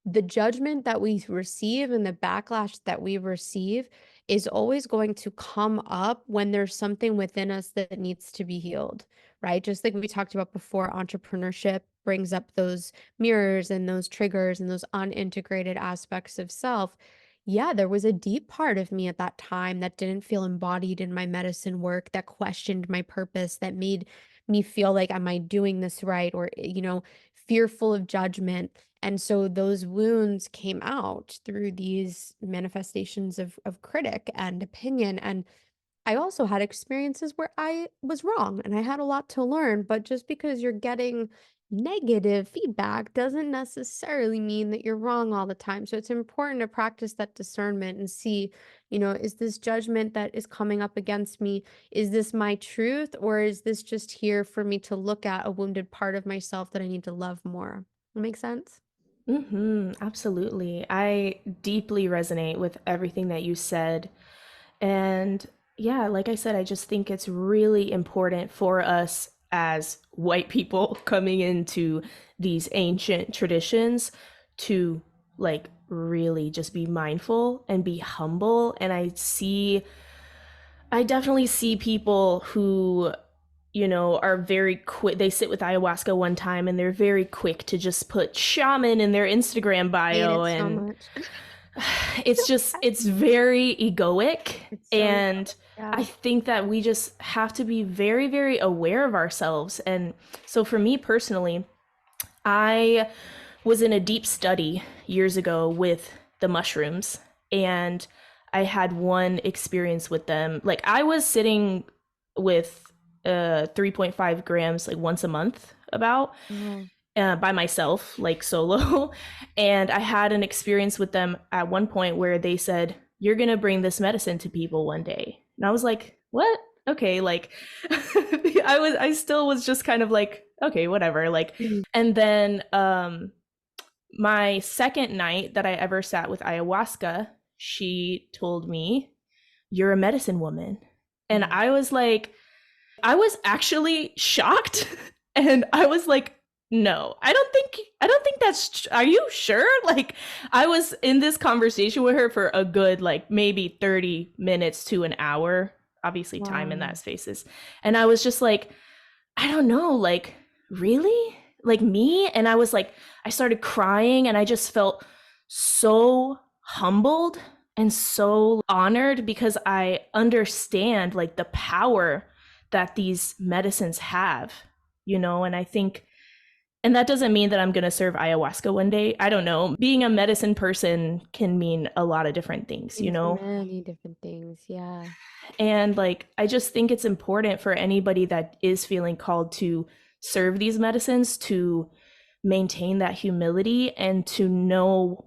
the judgment that we receive and the backlash that we receive is always going to come up when there's something within us that needs to be healed, right? Just like we talked about before, entrepreneurship brings up those mirrors and those triggers and those unintegrated aspects of self. Yeah, there was a deep part of me at that time that didn't feel embodied in my medicine work, that questioned my purpose, that made me feel like, am I doing this right? Or, fearful of judgment. And so those wounds came out through these manifestations of critic and opinion. And I also had experiences where I was wrong and I had a lot to learn. But just because you're getting negative feedback doesn't necessarily mean that you're wrong all the time. So it's important to practice that discernment and see, is this judgment that is coming up against me? Is this my truth? Or is this just here for me to look at a wounded part of myself that I need to love more? That make sense? Absolutely. I deeply resonate with everything that you said. And yeah, like I said, I just think it's really important for us as white people coming into these ancient traditions to like really just be mindful and be humble. And I definitely see people who, are very quick. They sit with ayahuasca one time and they're very quick to just put shaman in their Instagram Hate bio. it so And much. it's very egoic. It's so And yeah. I think that we just have to be very, very aware of ourselves. And so for me personally, I was in a deep study years ago with the mushrooms, and I had one experience with them. Like I was sitting with 3.5 grams like once a month about by myself, like solo. And I had an experience with them at one point where they said, you're going to bring this medicine to people one day. And I was like, what? Okay. Like I still was just kind of like, okay, whatever. Like, and then, my second night that I ever sat with ayahuasca, she told me, you're a medicine woman. And I was like, I was actually shocked. And I was like, no, I don't think that's, are you sure? Like I was in this conversation with her for a good, like maybe 30 minutes to an hour, obviously time in that spaces. And I was just like, I don't know, like, really? Like me? And I was like, I started crying and I just felt so humbled and so honored because I understand like the power that these medicines have, and I think, and that doesn't mean that I'm going to serve ayahuasca one day. I don't know. Being a medicine person can mean a lot of different things, Many different things. Yeah. And like, I just think it's important for anybody that is feeling called to serve these medicines to maintain that humility and to know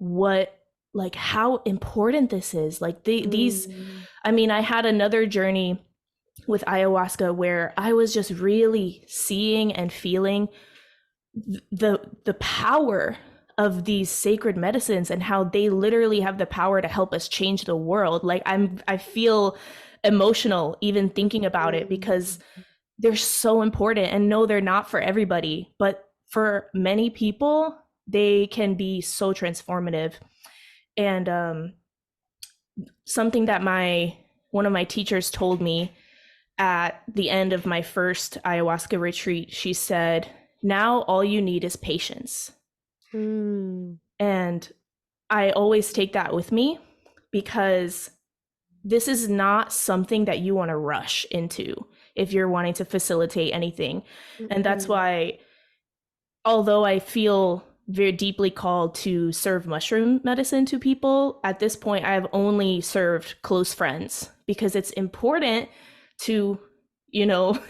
like how important this is. Like these, I mean, I had another journey with ayahuasca where I was just really seeing and feeling the power of these sacred medicines and how they literally have the power to help us change the world. Like I feel emotional even thinking about it because they're so important. And no, they're not for everybody, but for many people, they can be so transformative. And something that one of my teachers told me at the end of my first ayahuasca retreat, she said, now all you need is patience. And I always take that with me because this is not something that you want to rush into if you're wanting to facilitate anything. And that's why, although I feel very deeply called to serve mushroom medicine to people, at this point, I've only served close friends because it's important to,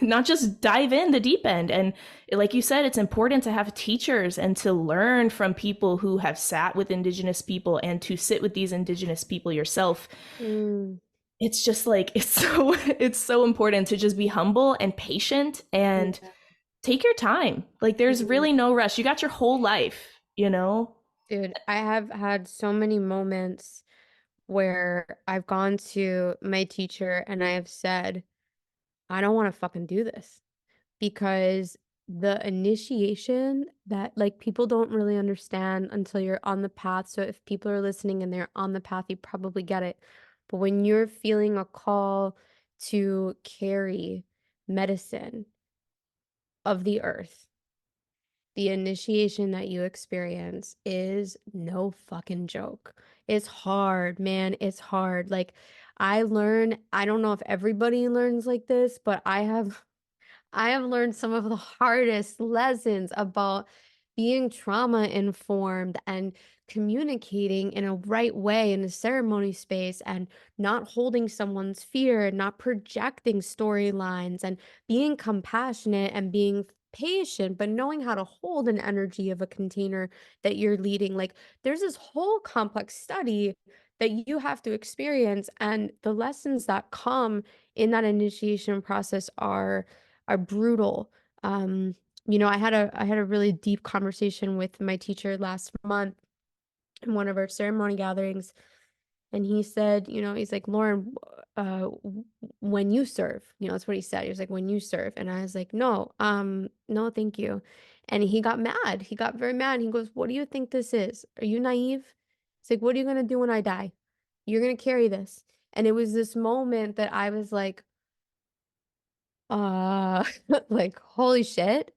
not just dive in the deep end. And like you said, it's important to have teachers and to learn from people who have sat with Indigenous people and to sit with these Indigenous people yourself. It's just like, it's so important to just be humble and patient and take your time. Like there's really no rush. You got your whole life, Dude, I have had so many moments where I've gone to my teacher and I have said, I don't want to fucking do this, because the initiation that like people don't really understand until you're on the path. So if people are listening and they're on the path, you probably get it. But when you're feeling a call to carry medicine of the earth, the initiation that you experience is no fucking joke. It's hard, man. It's hard. Like I don't know if everybody learns like this, but I have learned some of the hardest lessons about being trauma informed and communicating in a right way in a ceremony space, and not holding someone's fear and not projecting storylines, and being compassionate and being patient, but knowing how to hold an energy of a container that you're leading. Like there's this whole complex study that you have to experience, and the lessons that come in that initiation process are brutal. I had a really deep conversation with my teacher last month in one of our ceremony gatherings, and he said, he's like, Lauren, when you serve, that's what he said. He was like, when you serve, and I was like, no, no, thank you. And he got mad. He got very mad. He goes, what do you think this is? Are you naive? It's like, what are you gonna do when I die? You're gonna carry this. And it was this moment that I was like, uh, like, holy shit.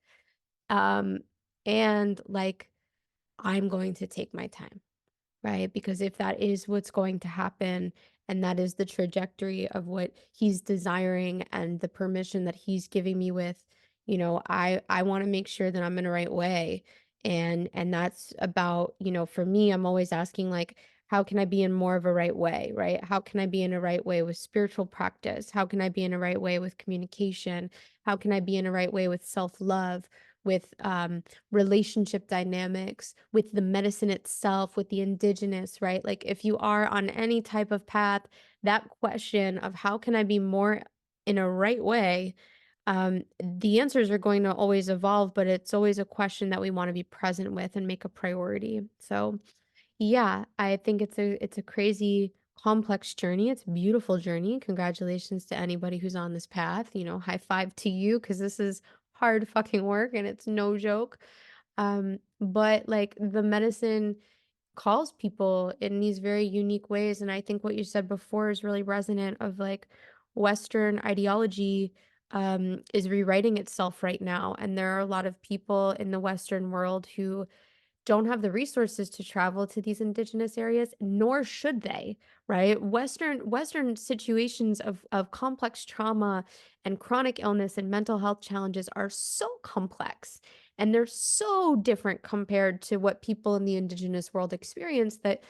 Um, and like, I'm going to take my time, right? Because if that is what's going to happen, and that is the trajectory of what he's desiring and the permission that he's giving me with, I want to make sure that I'm in the right way. And that's about, for me, I'm always asking like, how can I be in more of a right way, right? How can I be in a right way with spiritual practice? How can I be in a right way with communication? How can I be in a right way with self-love, with relationship dynamics, with the medicine itself, with the indigenous, right? Like if you are on any type of path, that question of how can I be more in a right way, the answers are going to always evolve, but it's always a question that we want to be present with and make a priority. So yeah, I think it's a crazy complex journey. It's a beautiful journey. Congratulations to anybody who's on this path. High five to you, because this is hard fucking work and it's no joke. But like the medicine calls people in these very unique ways. And I think what you said before is really resonant of like Western ideology is rewriting itself right now. And there are a lot of people in the Western world who don't have the resources to travel to these indigenous areas, nor should they, right? Western situations of complex trauma and chronic illness and mental health challenges are so complex, and they're so different compared to what people in the indigenous world experience, that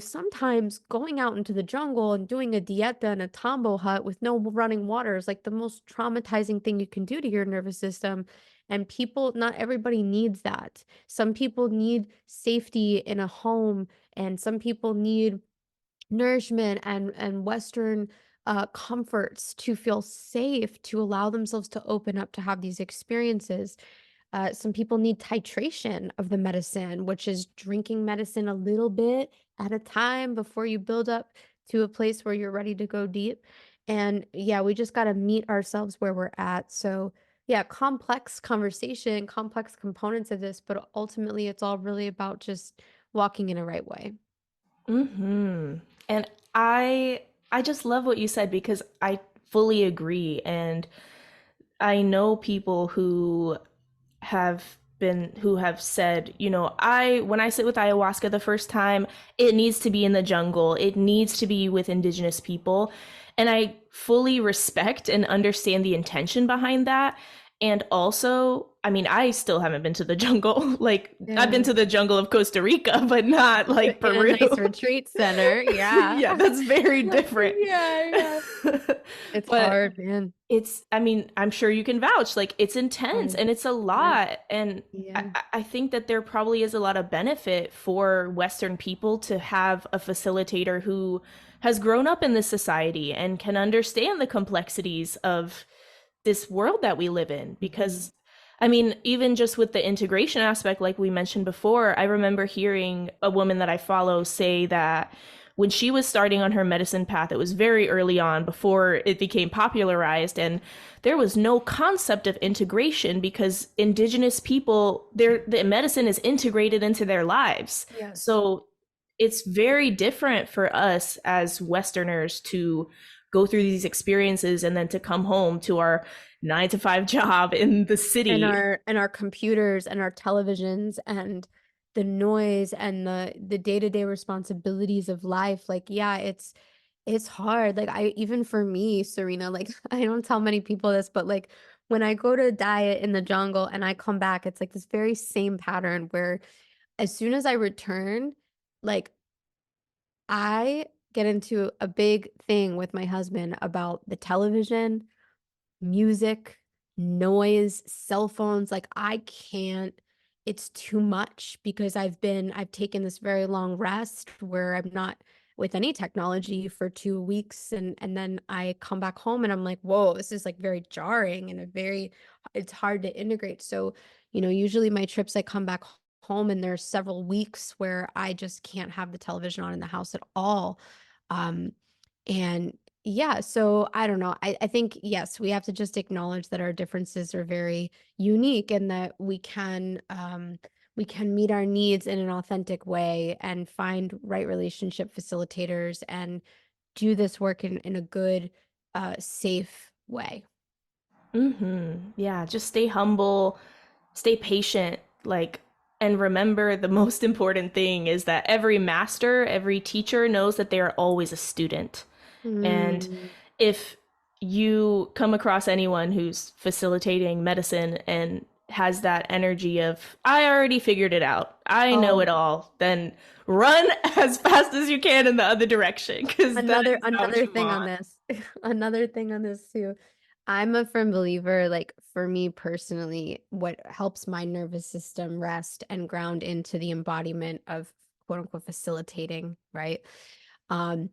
sometimes going out into the jungle and doing a dieta in a tambo hut with no running water is like the most traumatizing thing you can do to your nervous system. And people, not everybody needs that. Some people need safety in a home, and some people need nourishment and Western comforts to feel safe, to allow themselves to open up to have these experiences. Some people need titration of the medicine, which is drinking medicine a little bit at a time before you build up to a place where you're ready to go deep. And yeah, we just got to meet ourselves where we're at. So yeah, complex conversation, complex components of this, but ultimately it's all really about just walking in a right way. Mm-hmm. And I just love what you said because I fully agree. And I know people who have said, you know, I when I sit with ayahuasca the first time, it needs to be in the jungle. It needs to be with indigenous people. And I fully respect and understand the intention behind that. And also, I mean, I still haven't been to the jungle. Like, I've been Yeah. to the jungle of Costa Rica, but not like In a Peru. nice retreat center. Yeah. Yeah, that's very different. Yeah, yeah. It's But hard, man. it's, I mean, I'm sure you can vouch, like it's intense Hard. and it's a Yeah. lot. And I, Yeah. I think that there probably is a lot of benefit for Western people to have a facilitator who has grown up in this society and can understand the complexities of this world that we live in. Mhm. Because, I mean, even just with the integration aspect, like we mentioned before, I remember hearing a woman that I follow say that when she was starting on her medicine path, it was very early on before it became popularized. And there was no concept of integration because indigenous people, the medicine is integrated into their lives. Yes. So it's very different for us as Westerners to go through these experiences and then to come home to our 9 to 5 job in the And city. our computers and our televisions and the noise and the day-to-day responsibilities of life. Like, yeah, it's hard. Like I even for me, Serena, like I don't tell many people this, but like when I go to diet in the jungle and I come back, it's like this very same pattern where as soon as I return, like I get into a big thing with my husband about the television, music, noise, cell phones. Like I can't, it's too much because I've taken this very long rest where I'm not with any technology for 2 weeks and then I come back home and I'm like, whoa, this is like very jarring and it's hard to integrate. So, usually my trips, I come back home and there's several weeks where I just can't have the television on in the house at all. Um, and yeah, so I don't know. I think, yes, we have to just acknowledge that our differences are very unique and that we can meet our needs in an authentic way and find right relationship facilitators and do this work in a good, safe way. Yeah, just stay humble, stay patient, like, and remember the most important thing is that every master, every teacher knows that they are always a student. And Mm, if you come across anyone who's facilitating medicine and has that energy of, I already figured it out, I know it oh, all, then run as fast as you can in the other direction because that another is not another what you thing on want. this. Another thing on this too. I'm a firm believer, like for me personally, what helps my nervous system rest and ground into the embodiment of quote unquote facilitating, right? Um,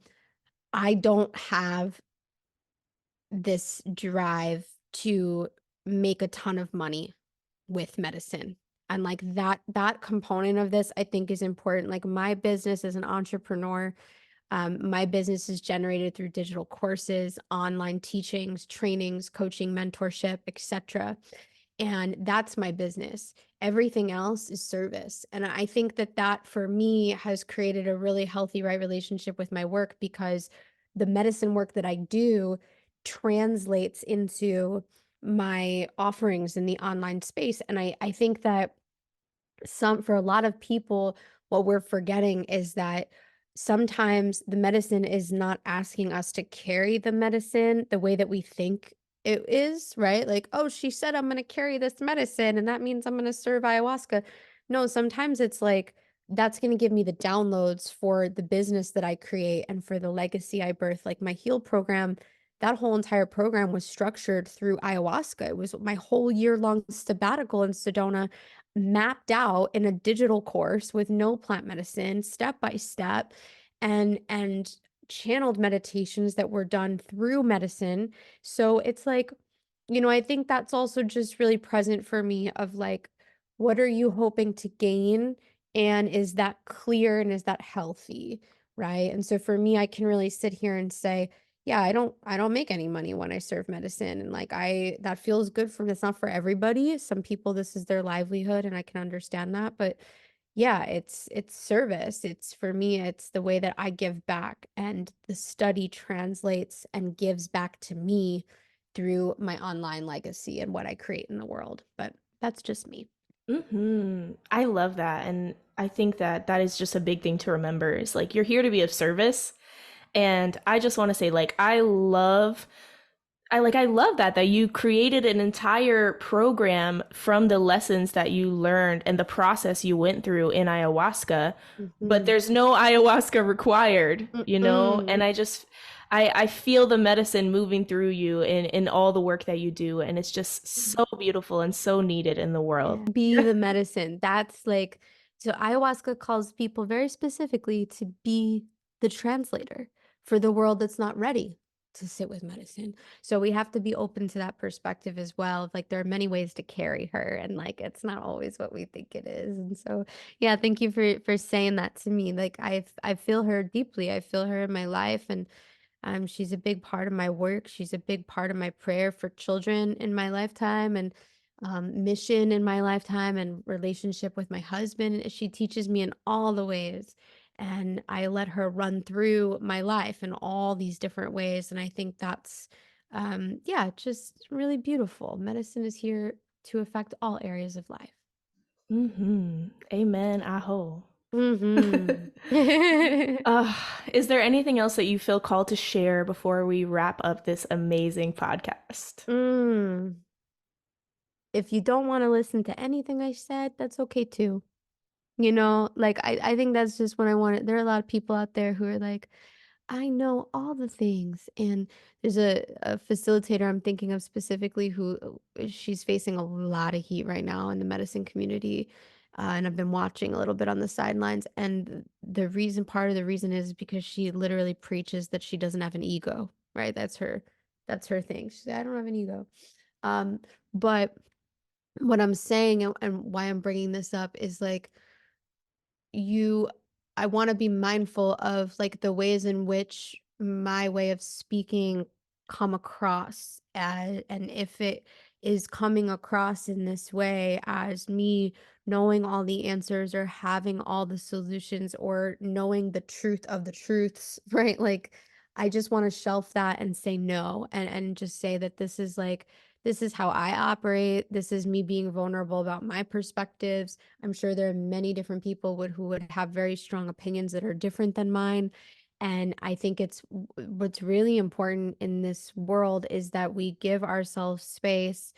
I don't have this drive to make a ton of money with medicine. And like that component of this I think is important. Like my business as an entrepreneur, my business is generated through digital courses, online teachings, trainings, coaching, mentorship, etc. And that's my business. Everything else is service. And I think that for me has created a really healthy, right relationship with my work because the medicine work that I do translates into my offerings in the online space. And I think that for a lot of people, what we're forgetting is that sometimes the medicine is not asking us to carry the medicine the way that we think it is, right? Like, oh, she said I'm going to carry this medicine and that means I'm going to serve ayahuasca. No, sometimes it's like that's going to give me the downloads for the business that I create and for the legacy I birth. Like my heal program, that whole entire program was structured through ayahuasca. It was my whole year-long sabbatical in Sedona mapped out in a digital course with no plant medicine, step by step, and channeled meditations that were done through medicine. So it's like I think that's also just really present for me of like, what are you hoping to gain? And is that clear and is that healthy? Right. And so for me, I can really sit here and say, yeah, I don't make any money when I serve medicine. And like that feels good for me. It's not for everybody. Some people, this is their livelihood, and I can understand that. But yeah, it's service. It's for me, it's the way that I give back, and the study translates and gives back to me through my online legacy and what I create in the world. But that's just me. I love that. And I think that that is just a big thing to remember is like you're here to be of service. And I just want to say like I love that you created an entire program from the lessons that you learned and the process you went through in ayahuasca, but Mhm. there's no ayahuasca required, you know? And Mm-mm. I feel the medicine moving through you in all the work that you do, and it's just so beautiful and so needed in the world. Yeah. Be the medicine. That's like, so ayahuasca calls people very specifically to be the translator for the world that's not ready to sit with medicine. So we have to be open to that perspective as well. Like there are many ways to carry her, and like it's not always what we think it is. And so yeah, thank you for saying that to me. Like I feel her deeply. I feel her in my life, and she's a big part of my work. She's a big part of my prayer for children in my lifetime, and mission in my lifetime, and relationship with my husband. She teaches me in all the ways. And I let her run through my life in all these different ways. And I think that's, yeah, just really beautiful. Medicine is here to affect all areas of life. Amen. Aho. Hmm. Uh, is there anything else that you feel called to share before we wrap up this amazing podcast? Mm. If you don't want to listen to anything I said, that's okay too. Like I think that's just what I wanted. There are a lot of people out there who are like, I know all the things. And there's a facilitator I'm thinking of specifically who she's facing a lot of heat right now in the medicine community. And I've been watching a little bit on the sidelines. And part of the reason is because she literally preaches that she doesn't have an ego, right? That's her thing. She said, I don't have an ego. Um, but what I'm saying, and why I'm bringing this up is like, you I want to be mindful of like the ways in which my way of speaking come across, and if it is coming across in this way as me knowing all the answers or having all the solutions or knowing the truth of the truths, right? Like I just want to shelf that and say no, and just say that this is how I operate. This is me being vulnerable about my perspectives. I'm sure there are many different people who would have very strong opinions that are different than mine. And I think what's really important in this world is that we give ourselves space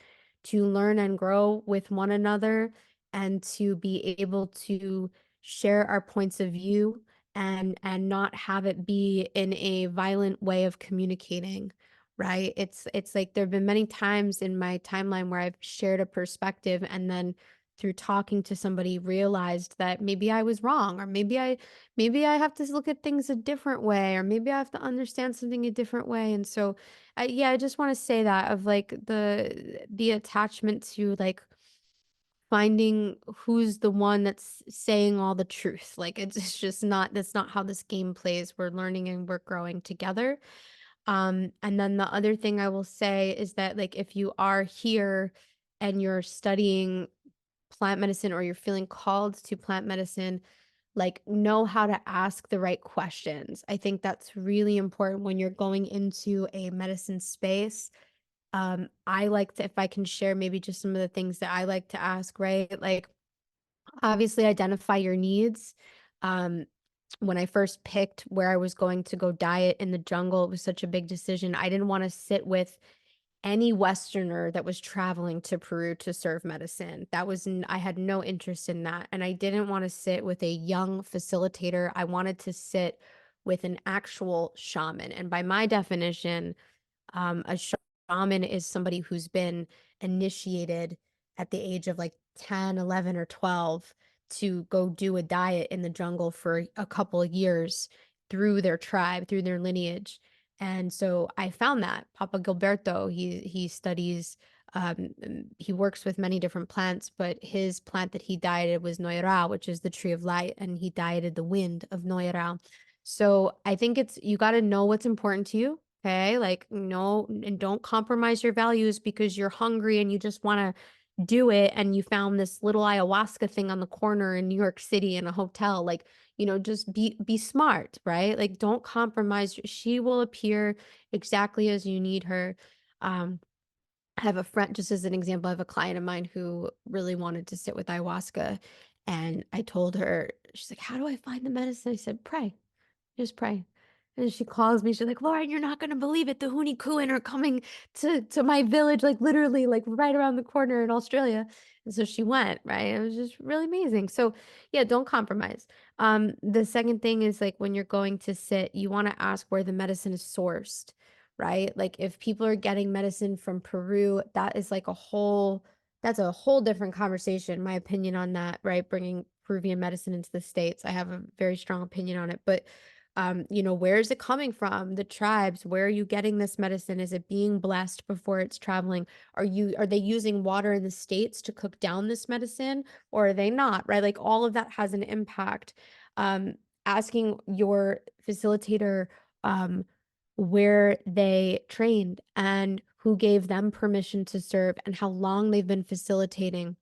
to learn and grow with one another, and to be able to share our points of view, and not have it be in a violent way of communicating. Right? It's like there have been many times in my timeline where I've shared a perspective, and then through talking to somebody realized that maybe I was wrong, or maybe I have to look at things a different way, or maybe I have to understand something a different way. And so yeah, I just want to say that of like the attachment to like finding who's the one that's saying all the truth. Like it's just not that's not how this game plays. We're learning and we're growing together. And then the other thing I will say is that, like, if you are here and you're studying plant medicine, or you're feeling called to plant medicine, like, know how to ask the right questions. I think that's really important when you're going into a medicine space. I like to, if I can share maybe just some of the things that I like to ask, right? Like, obviously, identify your needs. Um, when I first picked where I was going to go diet in the jungle, it was such a big decision. I didn't want to sit with any Westerner that was traveling to Peru to serve medicine. I had no interest in that. And I didn't want to sit with a young facilitator. I wanted to sit with an actual shaman. And by my definition, a shaman is somebody who's been initiated at the age of like 10, 11, or 12 to go do a diet in the jungle for a couple of years through their tribe, through their lineage. And so I found that Papa Gilberto, he studies, he works with many different plants, but his plant that he dieted was Noira, which is the tree of light, and he dieted the wind of Noira. So I think it's, you got to know what's important to you. Okay. Like, no, and don't compromise your values because you're hungry and you just want to do it. And you found this little ayahuasca thing on the corner in New York City in a hotel. Like, just be smart, right? Like, don't compromise. She will appear exactly as you need her. I have a friend, just as an example, I have a client of mine who really wanted to sit with ayahuasca. And I told her, she's like, how do I find the medicine? I said, pray. Just pray. And she calls me. She's like, Lauren, you're not gonna believe it. The Huni Kuin are coming to my village, like literally, like right around the corner in Australia. And so she went, right? It was just really amazing. So yeah, don't compromise. The second thing is like when you're going to sit, you want to ask where the medicine is sourced, right? Like if people are getting medicine from Peru, that's a whole different conversation, my opinion on that, right? Bringing Peruvian medicine into the States. I have a very strong opinion on it, but where is it coming from? The tribes, where are you getting this medicine? Is it being blessed before it's traveling? Are they using water in the States to cook down this medicine, or are they not, right? Like all of that has an impact. Um, Asking your facilitator where they trained and who gave them permission to serve and how long they've been facilitating.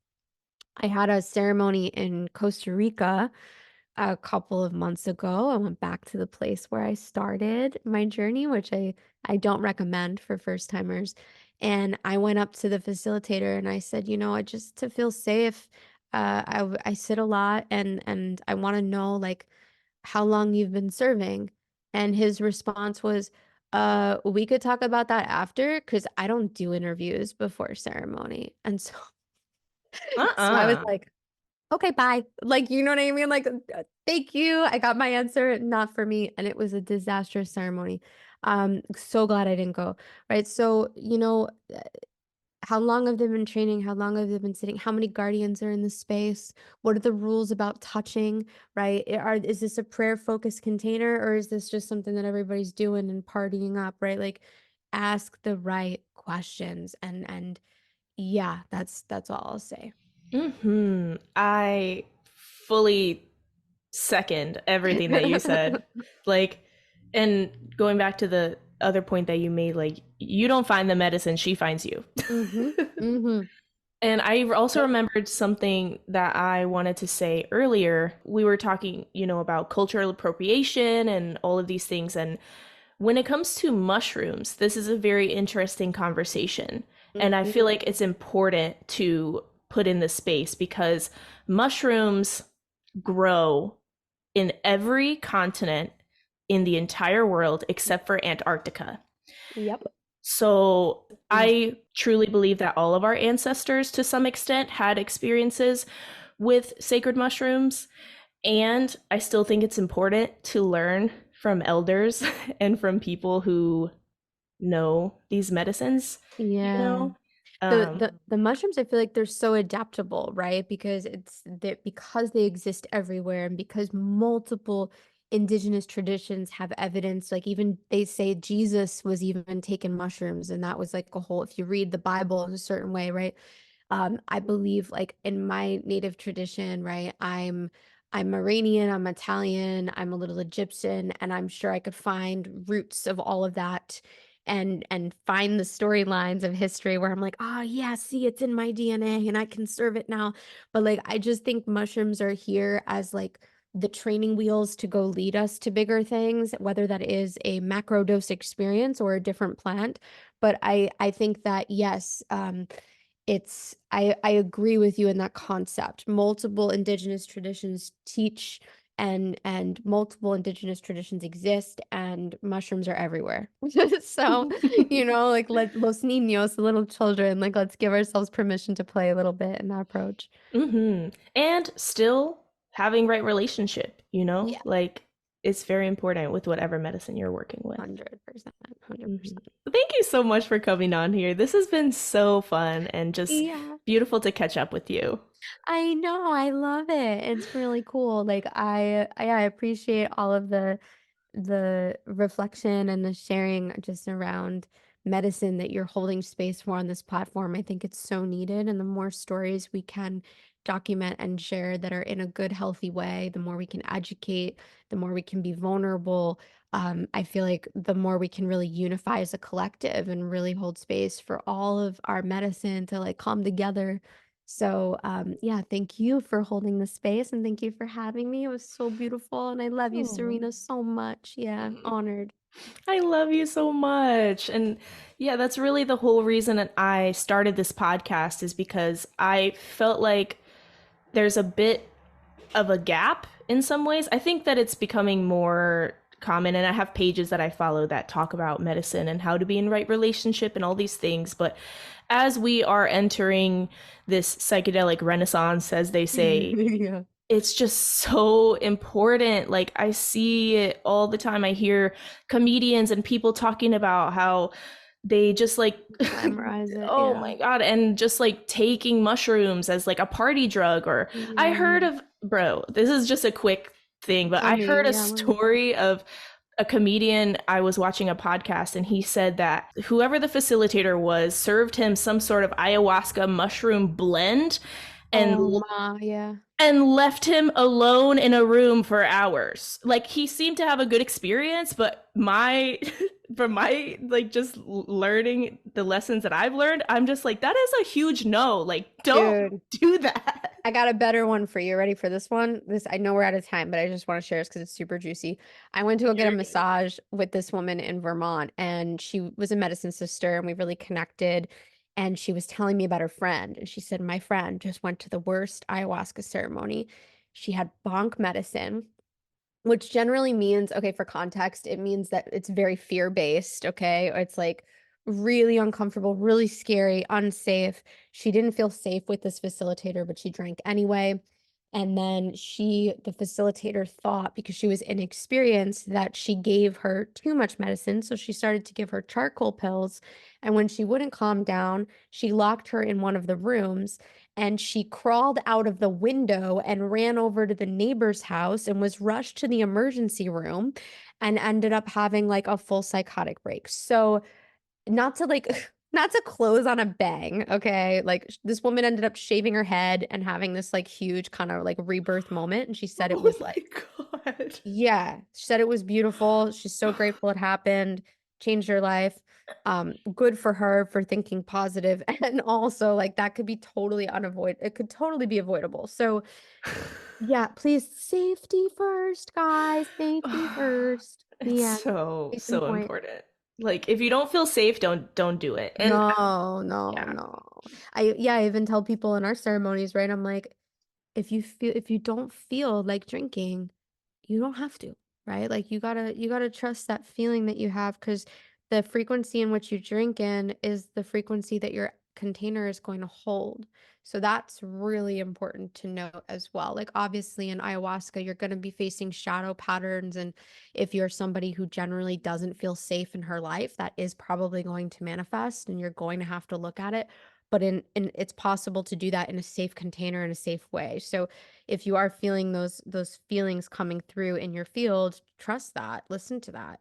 I had a ceremony in Costa Rica a couple of months ago. I went back to the place where I started my journey, which I don't recommend for first timers. And I went up to the facilitator and I said, I just to feel safe, I sit a lot and I want to know like how long you've been serving. And his response was, we could talk about that after because I don't do interviews before ceremony. And so so I was Uh-uh. like, okay, bye. Like, you know what I mean? Like, thank you. I got my answer, not for me. And it was a disastrous ceremony. So glad I didn't go. Right. So, how long have they been training? How long have they been sitting? How many guardians are in the space? What are the rules about touching? Right? Is this a prayer focused container or is this just something that everybody's doing and partying up? Right? Like, ask the right questions and yeah, that's all I'll say. I fully second everything that you said. Like, and going back to the other point that you made, like, you don't find the medicine, she finds you. Mm-hmm. Mm-hmm. And I also Yep. remembered something that I wanted to say earlier. We were talking, about cultural appropriation and all of these things. And when it comes to mushrooms, this is a very interesting conversation. And I feel Mhm. like it's important to put in this space because mushrooms grow in every continent in the entire world except for Antarctica. Yep. So Mm. I truly believe that all of our ancestors, to some extent, had experiences with sacred mushrooms. And I still think it's important to learn from elders and from people who know these medicines, you Yeah. know? The, Um, the the mushrooms, I feel like they're so adaptable, right? Because because they exist everywhere and because multiple indigenous traditions have evidence, like even they say Jesus was even taking mushrooms, and that was like a whole, if you read the Bible in a certain way, right? I believe like in my native tradition, right? I'm Iranian, I'm Italian, I'm a little Egyptian, and I'm sure I could find roots of all of that and find the storylines of history where I'm like, oh yeah, see, it's in my DNA and I can serve it now. But like I just think mushrooms are here as like the training wheels to go lead us to bigger things, whether that is a macro dose experience or a different plant. But I think that yes, I agree with you in that concept. Multiple indigenous traditions teach and multiple indigenous traditions exist and mushrooms are everywhere. So, like let los niños, the little children, like let's give ourselves permission to play a little bit in that approach. and still having right relationship, Yeah, like it's very important with whatever medicine you're working with. 100%, Mhm. 100%. Thank you so much for coming on here. This has been so fun and just Yeah. beautiful to catch up with you. I know, I love it. It's really cool. Like I appreciate all of the reflection and the sharing just around medicine that you're holding space for on this platform. I think it's so needed. And the more stories we can document and share that are in a good, healthy way, the more we can educate, the more we can be vulnerable. I feel like the more we can really unify as a collective and really hold space for all of our medicine to like come together. So, yeah, thank you for holding the space and thank you for having me. It was so beautiful. And I love you, Oh. Serena, so much. Yeah, honored. I love you so much. And yeah, that's really the whole reason that I started this podcast, is because I felt like there's a bit of a gap in some ways. I think that it's becoming more common, and I have pages that I follow that talk about medicine and how to be in right relationship and all these things. But as we are entering this psychedelic renaissance, as they say, Yeah. it's just so important. Like, I see it all the time. I hear comedians and people talking about how they just like Glamorize it. oh Yeah. my god, and just like taking mushrooms as like a party drug. Or I Yeah. heard of, bro, this is just a quick thing, but Let I heard me, a yeah, let me. story of a comedian. I was watching a podcast and he said that whoever the facilitator was served him some sort of ayahuasca mushroom blend and Oh, ma, yeah. left him alone in a room for hours. Like, he seemed to have a good experience, but my from my like just learning the lessons that I've learned, I'm just like, that is a huge no. Like, don't Dude, do that. I got a better one for you. Ready for this one? This, I know we're out of time, but I just want to share this because it's super juicy. I went to go get a You're good. massage with this woman in Vermont, and she was a medicine sister, and we really connected. And she was telling me about her friend, and she said, my friend just went to the worst ayahuasca ceremony. She had bonk medicine, which generally means, okay, for context, it means that it's very fear-based, okay? Or it's like really uncomfortable, really scary, unsafe. She didn't feel safe with this facilitator, but she drank anyway. And then the facilitator thought, because she was inexperienced, that she gave her too much medicine. So she started to give her charcoal pills. And when she wouldn't calm down, she locked her in one of the rooms and she crawled out of the window and ran over to the neighbor's house and was rushed to the emergency room and ended up having like a full psychotic break. So, not to like not to close on a bang, okay? Like this woman ended up shaving her head and having this like huge kind of like rebirth moment, and she said it Oh was my like, god. yeah, she said it was beautiful. She's so grateful it happened, changed her life. Good for her for thinking positive. And also like that could be totally unavoidable. It could totally be avoidable. So yeah, please safety first, guys. Safety first. It's Yeah. so Case in so point. important. Like, if you don't feel safe, don't do it. And No, no, yeah. no. I even tell people in our ceremonies, right? I'm like, if you don't feel like drinking, you don't have to, right? Like you gotta trust that feeling that you have because the frequency in which you drink in is the frequency that your container is going to hold. So that's really important to know as well. Like obviously in ayahuasca, you're going to be facing shadow patterns. And if you're somebody who generally doesn't feel safe in her life, that is probably going to manifest and you're going to have to look at it. But in it's possible to do that in a safe container in a safe way. So if you are feeling those feelings coming through in your field, trust that, listen to that.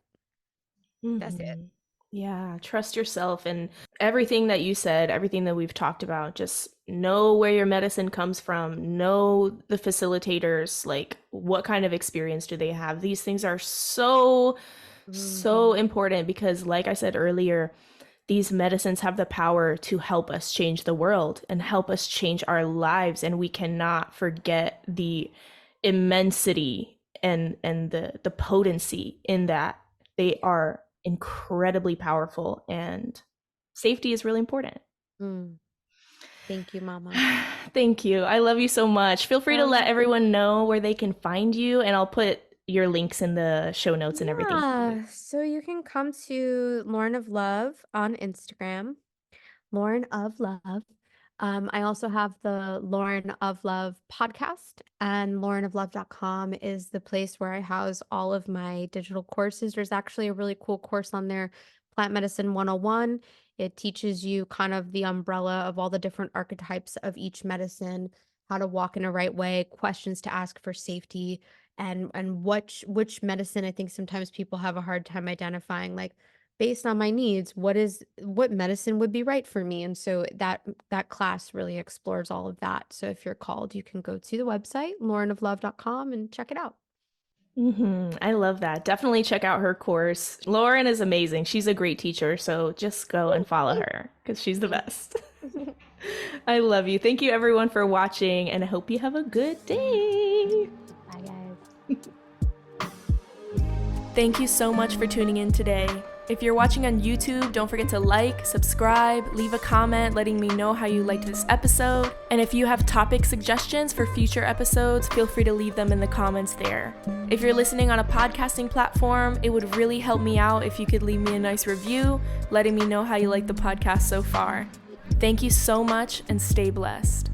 That's it. Mhm. Yeah, trust yourself, and everything that you said, everything that we've talked about, just know where your medicine comes from, know the facilitators, like what kind of experience do they have. These things are so, so Mhm. important because, like I said earlier, these medicines have the power to help us change the world and help us change our lives. And we cannot forget the immensity and the potency in that. They are incredibly powerful, and safety is really important. Mm. Thank you, Mama. Thank you. I love you so much. Feel free to let Um, everyone know where they can find you, and I'll put your links in the show notes and everything for you. yeah, so you can come to Lauren of Love on Instagram. Lauren of Love. I also have the Lauren of Love podcast, and laurenoflove.com is the place where I house all of my digital courses. There's actually a really cool course on there, Plant Medicine 101. It teaches you kind of the umbrella of all the different archetypes of each medicine, how to walk in a right way, questions to ask for safety, and which medicine. I think sometimes people have a hard time identifying, like, based on my needs, what medicine would be right for me. And so that class really explores all of that. So if you're called, you can go to the website laurenoflove.com and check it out. I love that. Definitely check out her course. Lauren is amazing. She's a great teacher, so just go and follow her because she's the best. I love you. Thank you everyone for watching, and I hope you have a good day. Bye, guys. Thank you so much for tuning in today. If you're watching on YouTube, don't forget to like, subscribe, leave a comment letting me know how you liked this episode. And if you have topic suggestions for future episodes, feel free to leave them in the comments there. If you're listening on a podcasting platform, it would really help me out if you could leave me a nice review, letting me know how you like the podcast so far. Thank you so much and stay blessed.